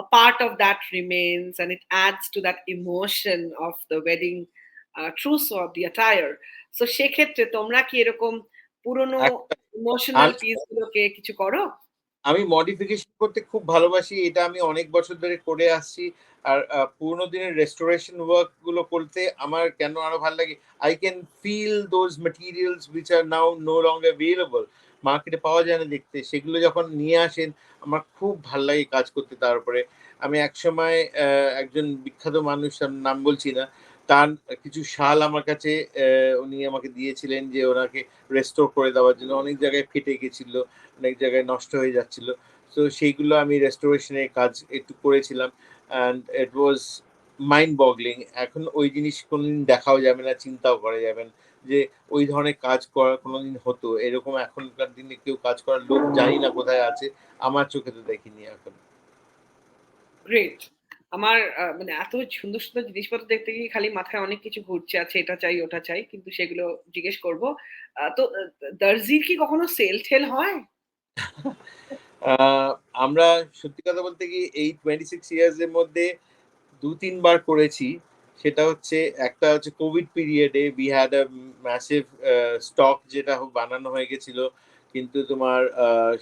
a part of that remains and it adds to that emotion of the wedding trousseau of the attire. So সেক্ষেত্রে তোমরা কি এরকম পুরনো একটা ইমোশনাল আমি পিস গুলোকে কিছু করো? আমি মডিফিকেশন করতে খুব ভালোবাসি। এটা আমি অনেক বছর ধরে করে আসছি। আর পুরোনো দিনের রেস্টোরেশন ওয়ার্ক গুলো করতে আমার কেন আরো ভালো লাগে, I can feel those materials which are now no longer available. মার্কেটে পাওয়া যায় না দেখতে। সেগুলো যখন নিয়ে আসেন আমার খুব ভাল লাগে কাজ করতে তার উপরে। আমি একসময় একজন বিখ্যাত মানুষ, আমি নাম বলছি না, তার কিছু শাল আমার কাছে উনি আমাকে দিয়েছিলেন যে ওনাকে রেস্টোর করে দেওয়ার জন্য। অনেক জায়গায় ফেটে গেছিল, অনেক জায়গায় নষ্ট হয়ে যাচ্ছিল। তো সেইগুলো আমি রেস্টোরেশনের কাজ একটু করেছিলাম অ্যান্ড ইট ওয়াজ মাইন্ড বগলিং। এখন ওই জিনিস কোনোদিন দেখাও যাবে না, চিন্তাও করা যাবে না যে ওই ধরনের কাজ করা কোনোদিন হতো। এরকম এখনকার দিনে কেউ কাজ করার লোক জানি না কোথায় আছে, আমার চোখে তো দেখিনি এখন। গ্রেট। আমার মানে এত সুন্দর, সুন্দর জিনিসপত্র দেখতে গিয়ে খালি মাথায় অনেক কিছু ঘুরছে, আছে এটা চাই, ওটা চাই। কিন্তু সেগুলো জিজ্ঞেস করব। তো দর্জির কি কখনো সেল-টেল হয়? আহ, আমরা সত্যি কথা বলতে কি এই 26 ইয়ার্স এর মধ্যে ২-৩ বার করেছি। সেটা হচ্ছে, একটা হচ্ছে কোভিড পিরিয়ডে we had a massive stock যেটা বানানো হয়ে গেছিল। কিন্তু তোমার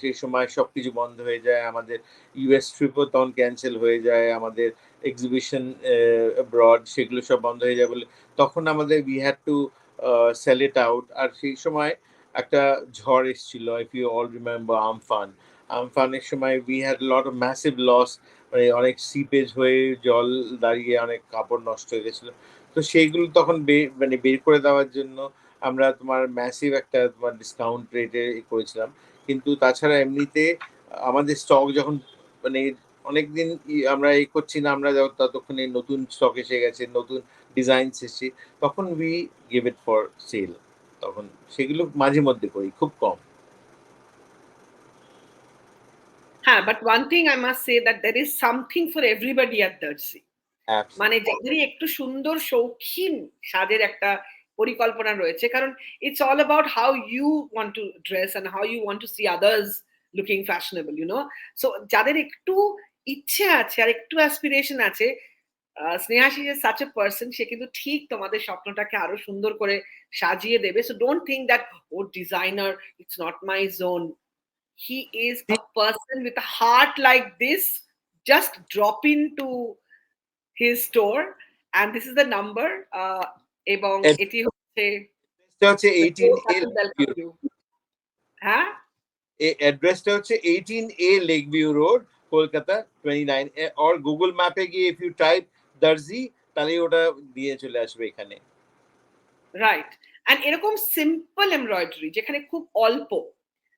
সেই সময় সবকিছু বন্ধ হয়ে যায়। আমাদের ইউএস ট্রিপও তখন ক্যানসেল হয়ে যায়। আমাদের এক্সিবিশন অ্যাব্রড সেগুলো সব বন্ধ হয়ে যায় বলে তখন আমাদের we had to sell it out. আর সেই সময় একটা ঝড় এসেছিল, if you all remember Amphan. আমফানের সময় we had lot of massive loss, মানে অনেক সিপেজ হয়ে জল দাঁড়িয়ে অনেক কাপড় নষ্ট হয়ে গেছিল। তো সেইগুলো তখন মানে বের করে দেওয়ার জন্য আমরা তোমার ম্যাসিভ একটা তোমার ডিসকাউন্ট রেটে করেছিলাম। কিন্তু তাছাড়া এমনিতে আমাদের স্টক যখন মানে অনেকদিন আমরা করছি না, আমরা ততক্ষণে নতুন স্টক এসে গেছে, নতুন ডিজাইন এসেছে, তখন we give it for sale. তখন সেগুলো মাঝে মধ্যে করি, খুব কম। হ্যাঁ, but one thing I must say that there is something for everybody at Darzi. মানে অ্যাবসলিউটলি। যাদেরই একটু সুন্দর শৌখিন সাজের একটা পরিকল্পনা রয়েছে, কারণ it's all about how you want to dress and how you want to see others looking fashionable, you know. So যাদের একটু ইচ্ছে আছে আর একটু অ্যাসপিরেশন আছে, Snehashish is such a person, সে কিন্তু ঠিক তোমাদের স্বপ্নটাকে আরো সুন্দর করে সাজিয়ে দেবে। সো ডোন্ট থিঙ্ক দ্যাট ও designer, it's not my zone. He is a person with a heart like this. Just drop into his store and this is the number. এবং এটি হচ্ছে অ্যাড্রেসটা হচ্ছে the 18 store A that will welcome you. হ্যাঁ, অ্যাড্রেসটা হচ্ছে 18A Lakeview road, Kolkata 29। Or Google ম্যাপে গিয়ে ইফ ইউ টাইপ দর্জি, তাহলে ওটা দিয়ে চলে আসবে এখানে। রাইট। অ্যান্ড এরকম সিম্পল এমব্রয়ডারি যেখানে খুব অল্প,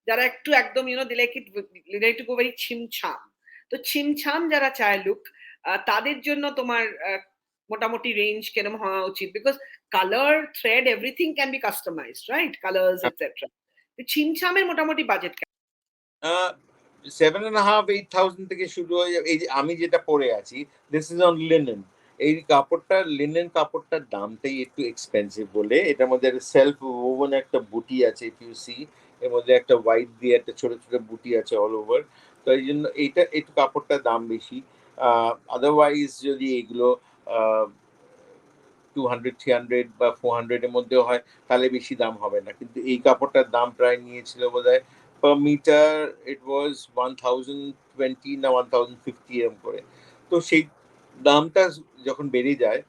যারা একটু একদম ইউনো দিলে কি টু গো ভেরি ছিমছাম, তো ছিমছাম যারা চায় লুক, তাদের জন্য তোমার মোটামুটি রেঞ্জ কেরম হওয়া উচিত? Because colour, thread, everything can be customised, right? Colours etcetera. তো ছিমছামের মোটামুটি বাজেট কেমন? 7,500-8,000 থেকে শুরু হয়ে যাবে। এই যে আমি যেটা পরে আছি, দিস ইজ অন লিনেন। এই কাপড়টা, লিনেন কাপড়টার দামটাই একটু এক্সপেন্সিভ বলে এটার মধ্যে একটা সেলফ ওভেন একটা বুটি আছে, ইফ ইউ সি, এর মধ্যে একটা হোয়াইট দিয়ে একটা ছোট ছোট বুটি আছে অল ওভার। তো এই জন্য এইটা একটু কাপড়টার দাম বেশি। আদারওয়াইজ যদি এগুলো 200-300 বা 400 এর মধ্যেও হয়, তাহলে বেশি দাম হবে না। কিন্তু এই কাপড়টার দাম প্রায় নিয়েছিল বোধহয় পার মিটার, ইট ওয়াজ 1020 না 1050 এরকম করে। তো সেই দামটা যখন বেড়ে যায়,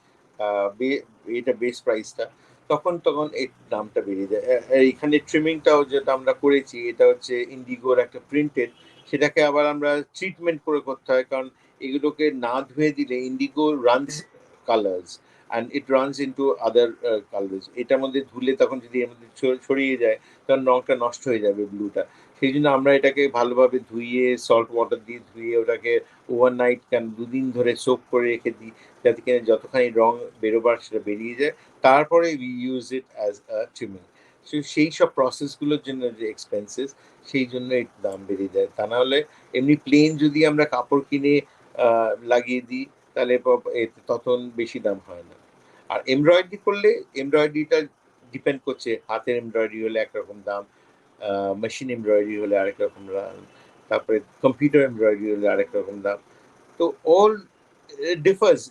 এটা বেস প্রাইসটা, তখন তখন এই দামটা বেড়ে যায়। এইখানে ট্রিমিংটাও যেটা আমরা করেছি, এটা হচ্ছে ইন্ডিগোর একটা প্রিন্টেড, সেটাকে আবার আমরা ট্রিটমেন্ট করে করতে হয়, কারণ এগুলোকে না ধুয়ে দিলে Indigo runs colours. And it runs into other colours. এটার মধ্যে ধুলে তখন যদি এর মধ্যে ছড়িয়ে যায় তখন রংটা নষ্ট হয়ে যাবে ব্লুটা। সেই জন্য আমরা এটাকে ভালোভাবে ধুইয়ে সল্ট ওয়াটার দিয়ে ধুয়ে ওটাকে ওভারনাইট 2 দিন ধরে সোক করে রেখে দিই, যাতে কিনা যতখানি রং বেরোবার সেটা বেরিয়ে যায়। তারপরে we use it as a trimming. সেই সব প্রসেসগুলোর জন্য যে এক্সপেন্সেস, সেই জন্য একটু দাম বেড়ে যায়। তা না হলে এমনি প্লেন যদি আমরা কাপড় কিনে লাগিয়ে দিই তাহলে তখন বেশি দাম হয় না। আর এমব্রয়ডারি করলে এমব্রয়ডারিটা ডিপেন্ড করছে, হাতের এমব্রয়ডারি হলে একরকম দাম, মেশিন এমব্রয়ডারি হলে আরেক রকম দাম, তারপরে কম্পিউটার এমব্রয়ডারি হলে আরেক রকম দাম। তো অল ডিফার্স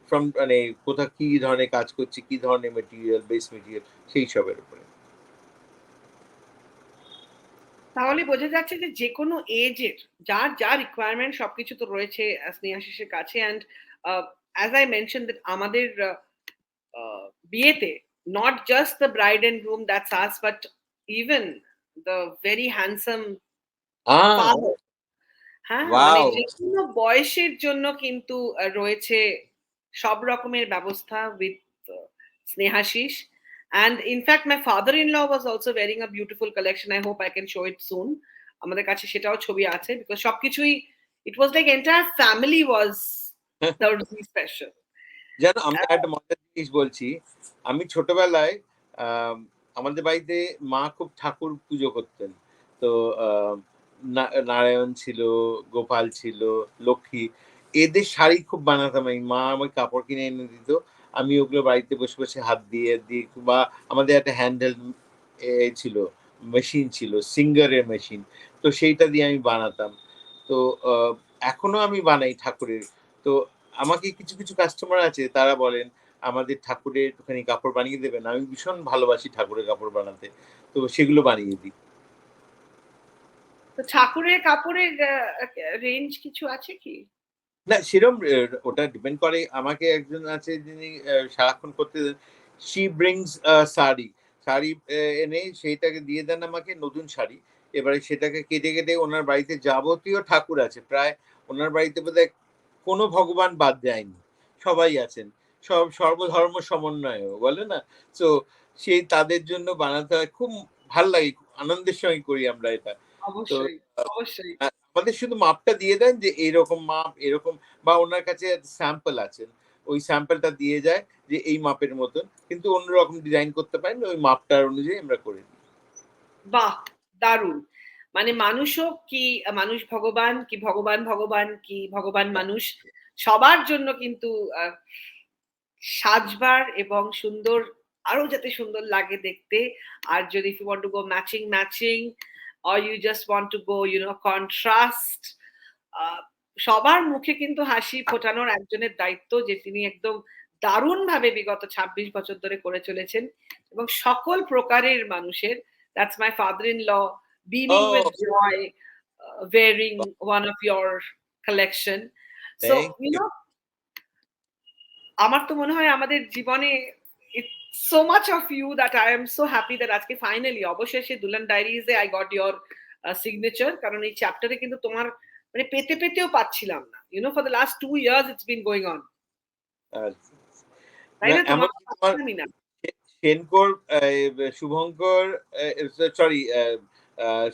ফ্রম মানে কোথাও কি ধরনের কাজ করছে, কি ধরনের মেটেরিয়াল, বেস মেটেরিয়াল, সেই সবের উপরে। তাহলে বোঝা যাচ্ছে যে যে কোনো এজের যার যা রিকোয়ারমেন্ট সবকিছু তো রয়েছে স্নেহাশিসের কাছে। And as I mention that আমাদের বিয়েতে not just the bride and groom that's us, but even the very handsome father. হ্যাঁ, মানে ওয়াও! যে কোনো বয়সের জন্য কিন্তু রয়েছে সব রকমের ব্যবস্থা with Snehashis. And in fact, my father-in-law was also wearing a beautiful collection. I hope I can show it soon. আমাদের কাছে সেটাও ছবি আছে, because সবকিছুই it was like entire family was Darzi special. জানো, আমি একটা মজার জিনিস বলছি। আমি ছোটবেলায় আম আমাদের বাড়িতে মা খুব ঠাকুর পুজো করতেন। তো নারায়ণ ছিল, গোপাল ছিল, লক্ষ্মী। এদের শাড়ি খুব বানাতাম আমি। মা আমাকে কাপড় কিনে এনে দিত। আমি ওগুলো বাড়িতে বসে, বসে হাত দিয়ে, বা আমাদের একটা হ্যান্ডহেল্ড ছিল, মেশিন ছিল, সিঙ্গারের মেশিন। তো সেইটা দিয়ে আমি বানাতাম। তো আ এখনো আমি বানাই ঠাকুরের। তো আমাকে কিছু, কিছু কাস্টমার আছে, তারা বলেন আমাদের ঠাকুরের একটুখানি কাপড় বানিয়ে দেবেন? আমি ভীষণ ভালোবাসি ঠাকুরের কাপড় বানাতে। তো সেগুলো বানিয়ে দিই। তো ঠাকুরের কাপড়ের রেঞ্জ কিছু আছে কি? না সেরম ওটা ডিপেন্ড করে। আমাকে একজন আছে যিনি সারাক্ষণ করতে দেন। She brings sari. শাড়ি এনে সেইটাকে দিয়ে দেন আমাকে, নতুন শাড়ি। এবারে সেটাকে কেটে, কেটে ওনার বাড়িতে যাবতীয় ঠাকুর আছে। প্রায় ওনার বাড়িতে বোধহয় কোনো ভগবান বাদ যায়নি। সবাই আছেন। সর্বধর্ম সমন্বয় বলে না? সো সেই তাদের জন্য বানাতে হয়। খুব ভাল লাগে। আনন্দের সঙ্গে করি আমরা এটা। তো অবশ্যই, অবশ্যই। আমাদের শুধু মাপটা দিয়ে দেন যে এইরকম মাপ, এরকম, বা ওনার কাছে স্যাম্পল আছেন। ওই স্যাম্পলটা দিয়ে যায় যে এই মাপের মতন। কিন্তু অন্যরকম ডিজাইন করতে পারেন, ওই মাপটার অনুযায়ী আমরা করে দিই। বাহ! দারুণ। মানে মানুষও কি মানুষ ভগবান, কি ভগবান ভগবান, কি ভগবান মানুষ, সবার জন্য কিন্তু আ সাজবার এবং সুন্দর, আরো যাতে সুন্দর লাগে দেখতে। আর যদি if you want to go matching or you just want to go, you know, contrast, আ সবার মুখে কিন্তু হাসি ফোটানোর একজনের দায়িত্ব, যে তিনি একদম দারুণভাবে বিগত ২৬ বছর ধরে করে চলেছেন এবং সকল প্রকারের মানুষের। That's my father-in-law beaming with oh! joy, wearing one of your collection. So, thank you you. know, আমার তো মনে হয় আমাদের জীবনে so much of you that I am so happy that আজকে ফাইনালি অবশেষে দুলহান ডায়েরিজ এ I got your signature, কারণ এই চ্যাপ্টারে কিন্তু তোমার মানে পেতেও পাচ্ছিলাম না, you know, for the last 2 years it's been going on, আচ্ছা। তাই না না? তোমার এমনকি তোমার পাচ্ছিলামই না। সেনকোর, শুভঙ্কর, সরি,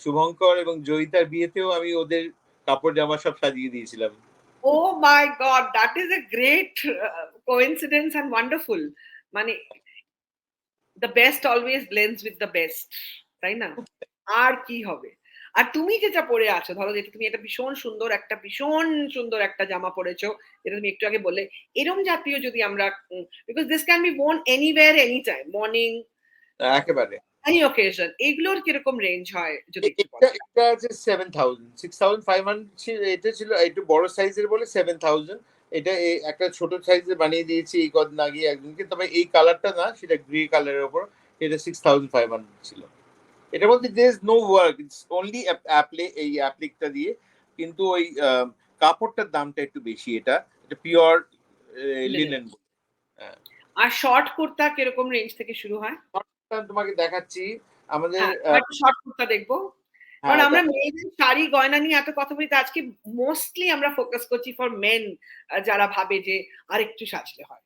শুভঙ্কর এবং জয়িতার বিয়েতেও আমি ওদের কাপড় জামা সব সাজিয়ে দিয়েছিলাম। Oh my god, that is a great coincidence and wonderful. মানে the best always blends with the best, তাই না? আর কি হবে? আর তুমি যেটা পরে আছো, ধরো যেটা তুমি, এটা ভীষণ সুন্দর একটা জামা পরেছো, যেটা তুমি একটু আগে বললে। এরম জাতীয় যদি আমরা because this can be worn anywhere, anytime, morning, একেবারে। any occasion, এগুলোর কিরকম রেঞ্জ হয় যদি একটু এটা বলো? এটা আছে ৭,০০০, ৬,৫০০ ছিল। এটা ছিল একটু বড় সাইজের বলে ৭,০০০। এটা একটা ছোট সাইজের বানিয়ে দিয়েছি এই কদিন আগে একজনকে। তবে এই কালারটা না, সেটা গ্রে কালারের উপর। এটা ৬,৫০০ ছিল। এটার মধ্যে there is no work, it's only এই অ্যাপ্লিকটা দিয়ে। কিন্তু ওই কাপড়টার দামটা একটু বেশি। এটা পিওর লিনেন। লিনেন। হ্যাঁ। আর শর্ট কুর্তা কিরকম রেঞ্জ থেকে শুরু হয়? তোমাকে দেখাচ্ছি। আমাদের হ্যাঁ, একটু শর্ট কুর্তা দেখবো। কারণ হ্যাঁ, আমরা মেয়েদের শাড়ি গয়না নিয়ে এত কথা বলি, তো আজকে মোস্টলি আমরা ফোকাস করছি ফর মেন, যারা ভাবে যে আরেকটু সাজলে হয়।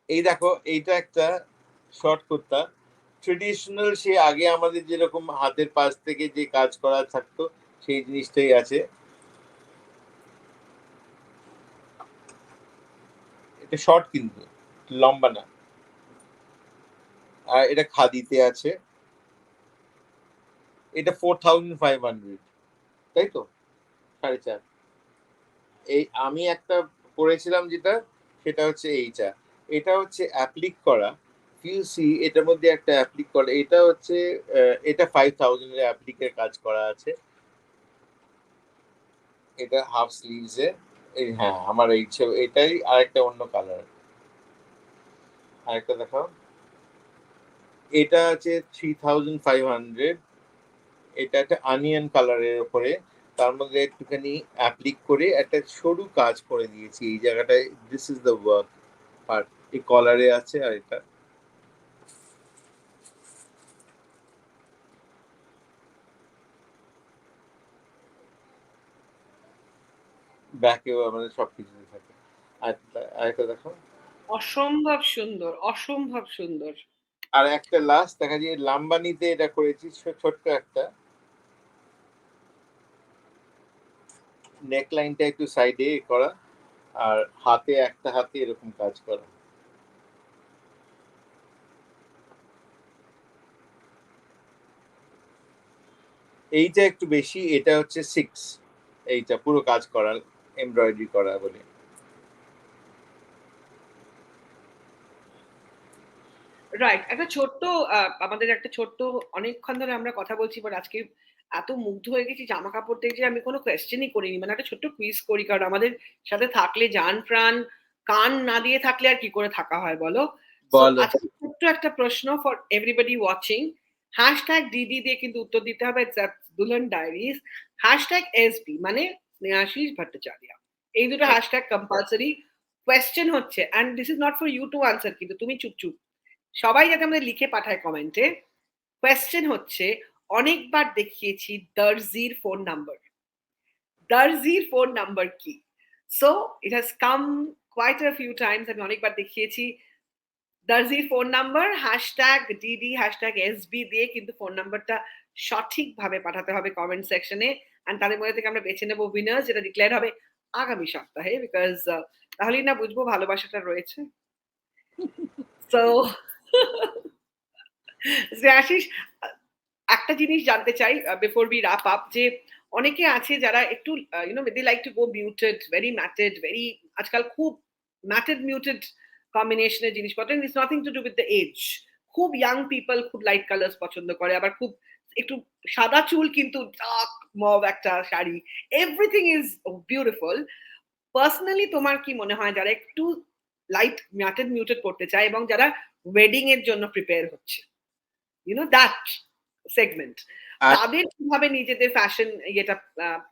এই দেখো, এইটা একটা শর্ট কুর্তা, ট্রেডিশনাল। সে আগে আমাদের যেরকম হাতের পাশ থেকে যে কাজ করা থাকতো সেই জিনিসটাই আছে। এটা শর্ট কিন্তু, লম্বা না। আর এটা খাদিতে আছে। এটা 4500, তাই তো, 4.5। এই আমি একটা পরেছিলাম যেটা, সেটা হচ্ছে এইটা। এটা হচ্ছে অ্যাপ্লিক করা, সি এটার মধ্যে একটা অ্যাপ্লিক করা। এটা হচ্ছে এটা 5000 এর অ্যাপ্লিকের কাজ করা আছে। এটা হাফ স্লিভস এ। এই হ্যাঁ, আমার এই এটাই। আরেকটা অন্য কালার, আরেকটা দেখাও। এটা আছে 3500। এটা একটা অনিয়ন কালারের উপরে, তার মধ্যে একটুখানি অ্যাপ্লিক করে একটা সরু কাজ করে দিয়েছি এই জায়গাটায়। This is the work part. এই কলারে আছে। আর এটা ব্যাকেও আমাদের সবকিছুতে থাকে। আর আরেকটা দেখো। অসম্ভব সুন্দর, অসম্ভব সুন্দর। আর একটা লাস্ট দেখা যায় লাম্বানিতে এটা করেছি, ছোট্ট একটা নেক লাইনটা একটু সাইডে করা, আর হাতে একটা হাতে এরকম কাজ করা। এইটা একটু বেশি, এটা হচ্ছে 6। এইটা পুরো কাজ করা, এমব্রয়ডারি করা বলে। রাইট, একটা ছোট্ট আমাদের একটা ছোট্ট, অনেকক্ষণ ধরে আমরা কথা বলছি, বাট আজকে এত মুগ্ধ হয়ে গেছি জামা কাপড় দেখে যে আমি কোনো কোয়েশ্চেনই করিনি। মানে একটা ছোট্ট কুইজ করি, কারণ আমাদের সাথে থাকলে জান প্রাণ, কান না দিয়ে থাকলে আর কি করে থাকা হয় বলো। সো বলো। আজকে ছোট্ট একটা প্রশ্ন for everybody watching. Hashtag DD দিয়ে কিন্তু উত্তর দিতে হবে, দুলহন ডায়েরিজ। হ্যাশট্যাগ এসবি মানে স্নেহাশিস ভট্টাচার্য। এই দুটো হ্যাশট্যাগ কম্পালসারি। কোয়েশ্চেন হচ্ছে, and this is not for you to answer, কিন্তু তুমি চুপ চুপ সবাই যাতে আমাদের লিখে পাঠায় কমেন্টে। কোয়েশ্চেন হচ্ছে, অনেকবার দেখিয়েছি দর্জির ফোন নাম্বার। দর্জির ফোন নাম্বার কি? So it has come quite a few times, আমি অনেকবার দেখিয়েছি। দর্জির phone number, hashtag DD, hashtag SB দিয়ে কিন্তু ফোন নাম্বারটা সঠিকভাবে পাঠাতে হবে কমেন্ট সেকশনে। অ্যান্ড তাদের মধ্যে থেকে আমরা বেছে নেবো উইনার, যেটা ডিক্লেয়ার হবে আগামী সপ্তাহে, বিকজ তাহলেই না বুঝবো ভালোবাসাটা রয়েছে। সো আশিস, একটা জিনিস জানতে চাই বিফোর উই র‍্যাপ আপ, যে অনেকে আছে যারা একটু they like to go muted, very matted, very, আজকাল খুব ম্যাটেড মিউটেড কম্বিনেশনের জিনিসপত্র। It's nothing to do with the age. খুব ইয়াং পিপল খুব লাইট কালার্স পছন্দ করে, আবার খুব একটু সাদা চুল কিন্তু ডার্ক মভ একটা sari, everything is beautiful. Personally তোমার কি মনে হয় যারা একটু লাইট ম্যাটেড মিউটেড করতে চায় এবং যারা ওয়েডিং এর জন্য প্রিপেয়ার হচ্ছে, দ্যাট সেগমেন্ট, আর তাদের কিভাবে নিজেদের ফ্যাশন ইয়েটা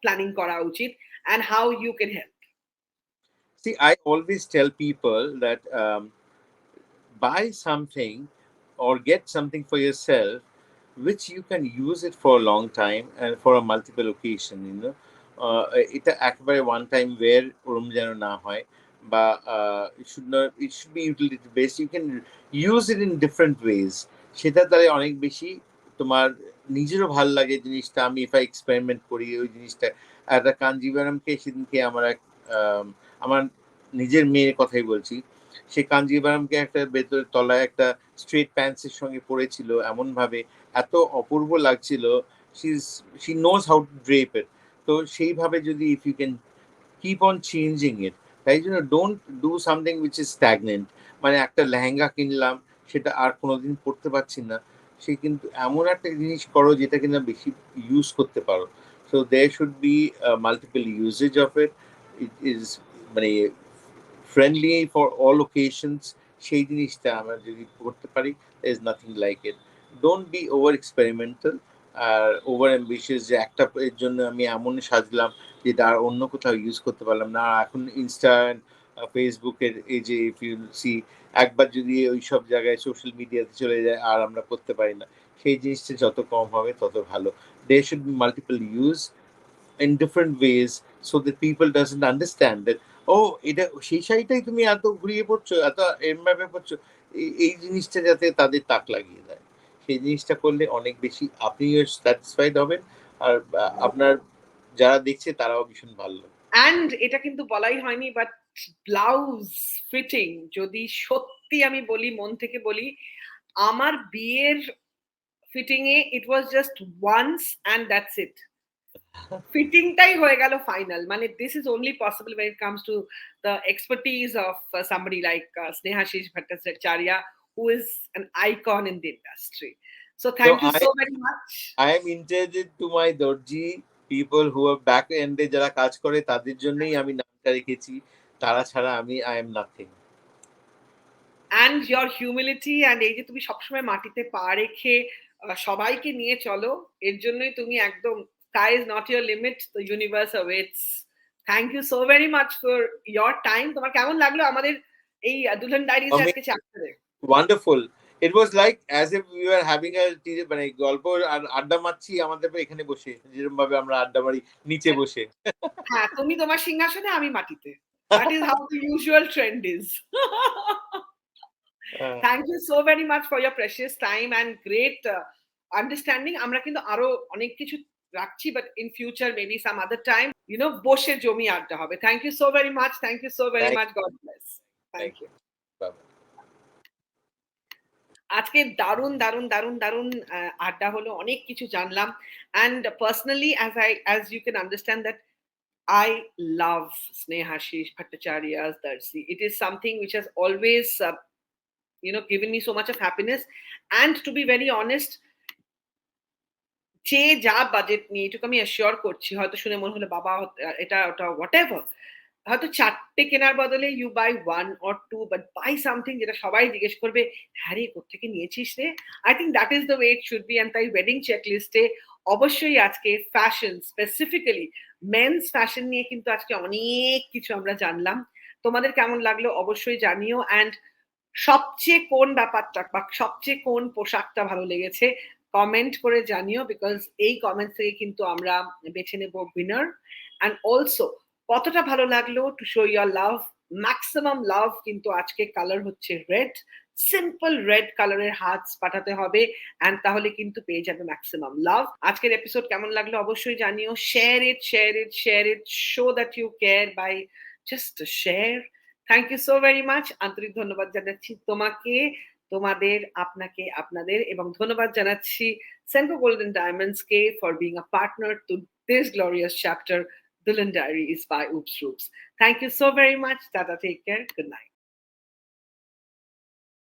প্ল্যানিং করা উচিত, and how you can help? see, I always tell people that buy something or get something for yourself which you can use it for a long time and for a multiple occasion. এটা একেবারে one time wire ওরম যেন না হয়, বা it should be utility based. You can use it in different ways. সেটা তাহলে অনেক বেশি তোমার নিজেরও ভাল লাগে জিনিসটা। আমি ইফ আই এক্সপেরিমেন্ট করি ওই জিনিসটা। একটা কাঞ্জিভারমকে সেদিনকে আমার নিজের মেয়ের কথাই বলছি। সে কাঞ্জিভারমকে একটা ভেতরের তলায় একটা স্ট্রেট প্যান্টসের সঙ্গে পরেছিল, এমন ভাবে এত অপূর্ব লাগছিল। She knows how to drape it. তো সেইভাবে যদি if you can keep on changing it, তাই জন্য don't do something which is stagnant. মানে একটা লেহেঙ্গা কিনলাম, সেটা আর কোনোদিন পরতে পারছি না, সে কিন্তু এমন একটা জিনিস করো যেটা কিনা বেশি ইউজ করতে পারো। So there should be multiple usages of it. It is মানে ফ্রেন্ডলি ফর অল ওকেশনস। সেই জিনিসটা আমরা যদি করতে পারি, there is nothing like it. Don't be over experimental আর ওভার অ্যাম্বিশিয়াস, যে একটা এর জন্য আমি এমন সাজলাম যেটা আর অন্য কোথাও ইউজ করতে পারলাম না। আর এখন ইনস্টা ফেসবুকের এই যে ইফ ইউ সি, একবার যদি ওই সব জায়গায় সোশ্যাল মিডিয়াতে চলে যায় আর আমরা করতে পারি না, সেই জিনিসটা যত কম হবে তত ভালো। There should be multiple use in different ways so that people doesn't understand that ও এটা সেই শাড়িটাই তুমি এত ঘুরিয়ে পড়ছো, এত এমভাবে পড়ছো, এই জিনিসটা যাতে তাদের তাক লাগিয়ে দেয়, সেই জিনিসটা করলে অনেক বেশি আপনিও স্যাটিসফাইড হবেন, আর আপনার যারা দেখছে তারাও ভীষণ ভালো লাগবে। অ্যান্ড এটা কিন্তু বলাই হয়নি, বাট ব্লাউজ ফিটিং যদি সত্যি আমি বলি, মন থেকে বলি, আমার বিয়ের ফিটিং এ it was just once and that's it. ফিটিংটাই হয়ে গেল ফাইনাল। মানে this is only possible when it comes to the expertise of somebody like Snehashish Bhattacharya, who is an icon in the industry. So So thank you so very much. I am indebted to my দর্জি people who are back end এ যারা কাজ করে, তাদের জন্যই আমি নামটা রেখেছি, তারা ছাড়া আমি I am nothing. And your humility and এই যে তুমি সবসময় মাটিতে পা রেখে সবাইকে নিয়ে চলো, এর জন্যই তুমি একদম sky is not your limit, the universe awaits. Thank you so very much for your time. তোমার কেমন লাগলো আমাদের এই দুলহান ডায়েরিজ আজকে চ্যাপ্টারে? Wonderful. It was like as if we were having a মানে গল্প আর আড্ডা মারছি আমাদের এখানে বসে, যেরকম ভাবে আমরা আড্ডা মারি নিচে বসে। হ্যাঁ, তুমি তোমার সিংহাসনে, আমি মাটিতে। That is how the usual trend is. Thank you so very much for your precious time and great understanding. আমরা কিন্তু আরো অনেক কিছু রাখছি, but in future maybe some other time, you know, বসে জমি আড্ডা হবে। Thank you so very much. Thank you so very much. God bless. Thank you. Bye-bye. আজকে দারুণ দারুণ দারুণ দারুণ আড্ডা হলো, অনেক কিছু জানলাম। And personally, as you can understand that I love Snehashish Bhattacharya's Darsi. It is something which has always given me so much of happiness. And to be very honest, যে যা বাজেট নিয়ে, এটুকু আমি অ্যাসিওর করছি, হয়তো শুনে মনে হলো বাবা এটা ওটা হোয়াটএভার, হয়তো 4টে কেনার বদলে you buy 1 or 2, but buy something যেটা সবাই জিজ্ঞেস করবে, হ্যাঁ রে কোত্থেকে নিয়েছিস রে। I think that is the way it should be. And তাই ওয়েডিং চেকলিস্টে অবশ্যই আজকে ফ্যাশন, স্পেসিফিক্যালি মেন্স ফ্যাশন নিয়ে কিন্তু আজকে অনেক কিছু আমরা জানলাম। তোমাদের কেমন লাগলো অবশ্যই জানিও। অ্যান্ড সবচেয়ে কোন ব্যাপারটা বা সবচেয়ে কোন পোশাকটা ভালো লেগেছে কমেন্ট করে জানিও, বিকজ এই কমেন্ট থেকে কিন্তু আমরা বেছে নেব উইনার। অ্যান্ড অলসো কতটা ভালো লাগলো, to show your love, maximum love কিন্তু আজকে কালার হচ্ছে রেড, সিম্পল রেড কালারের হার্টস পাঠাতে হবে, অ্যান্ড তাহলে কিন্তু পেয়ে যাবে ম্যাক্সিমাম লাভ। আজকের এপিসোড কেমন লাগলো অবশ্যই জানিও। Share it, share it, share it, show that you care by just share. Thank you so very much. আন্তরিক ধন্যবাদ জানাচ্ছি তোমাকে, তোমাদের, আপনাকে, আপনাদের, এবং ধন্যবাদ জানাচ্ছি Senco Golden Diamonds K for being a partner to this glorious chapter, Dulhan Diaries by Oops Roops. Thank you so very much. Tata, take care. Good night.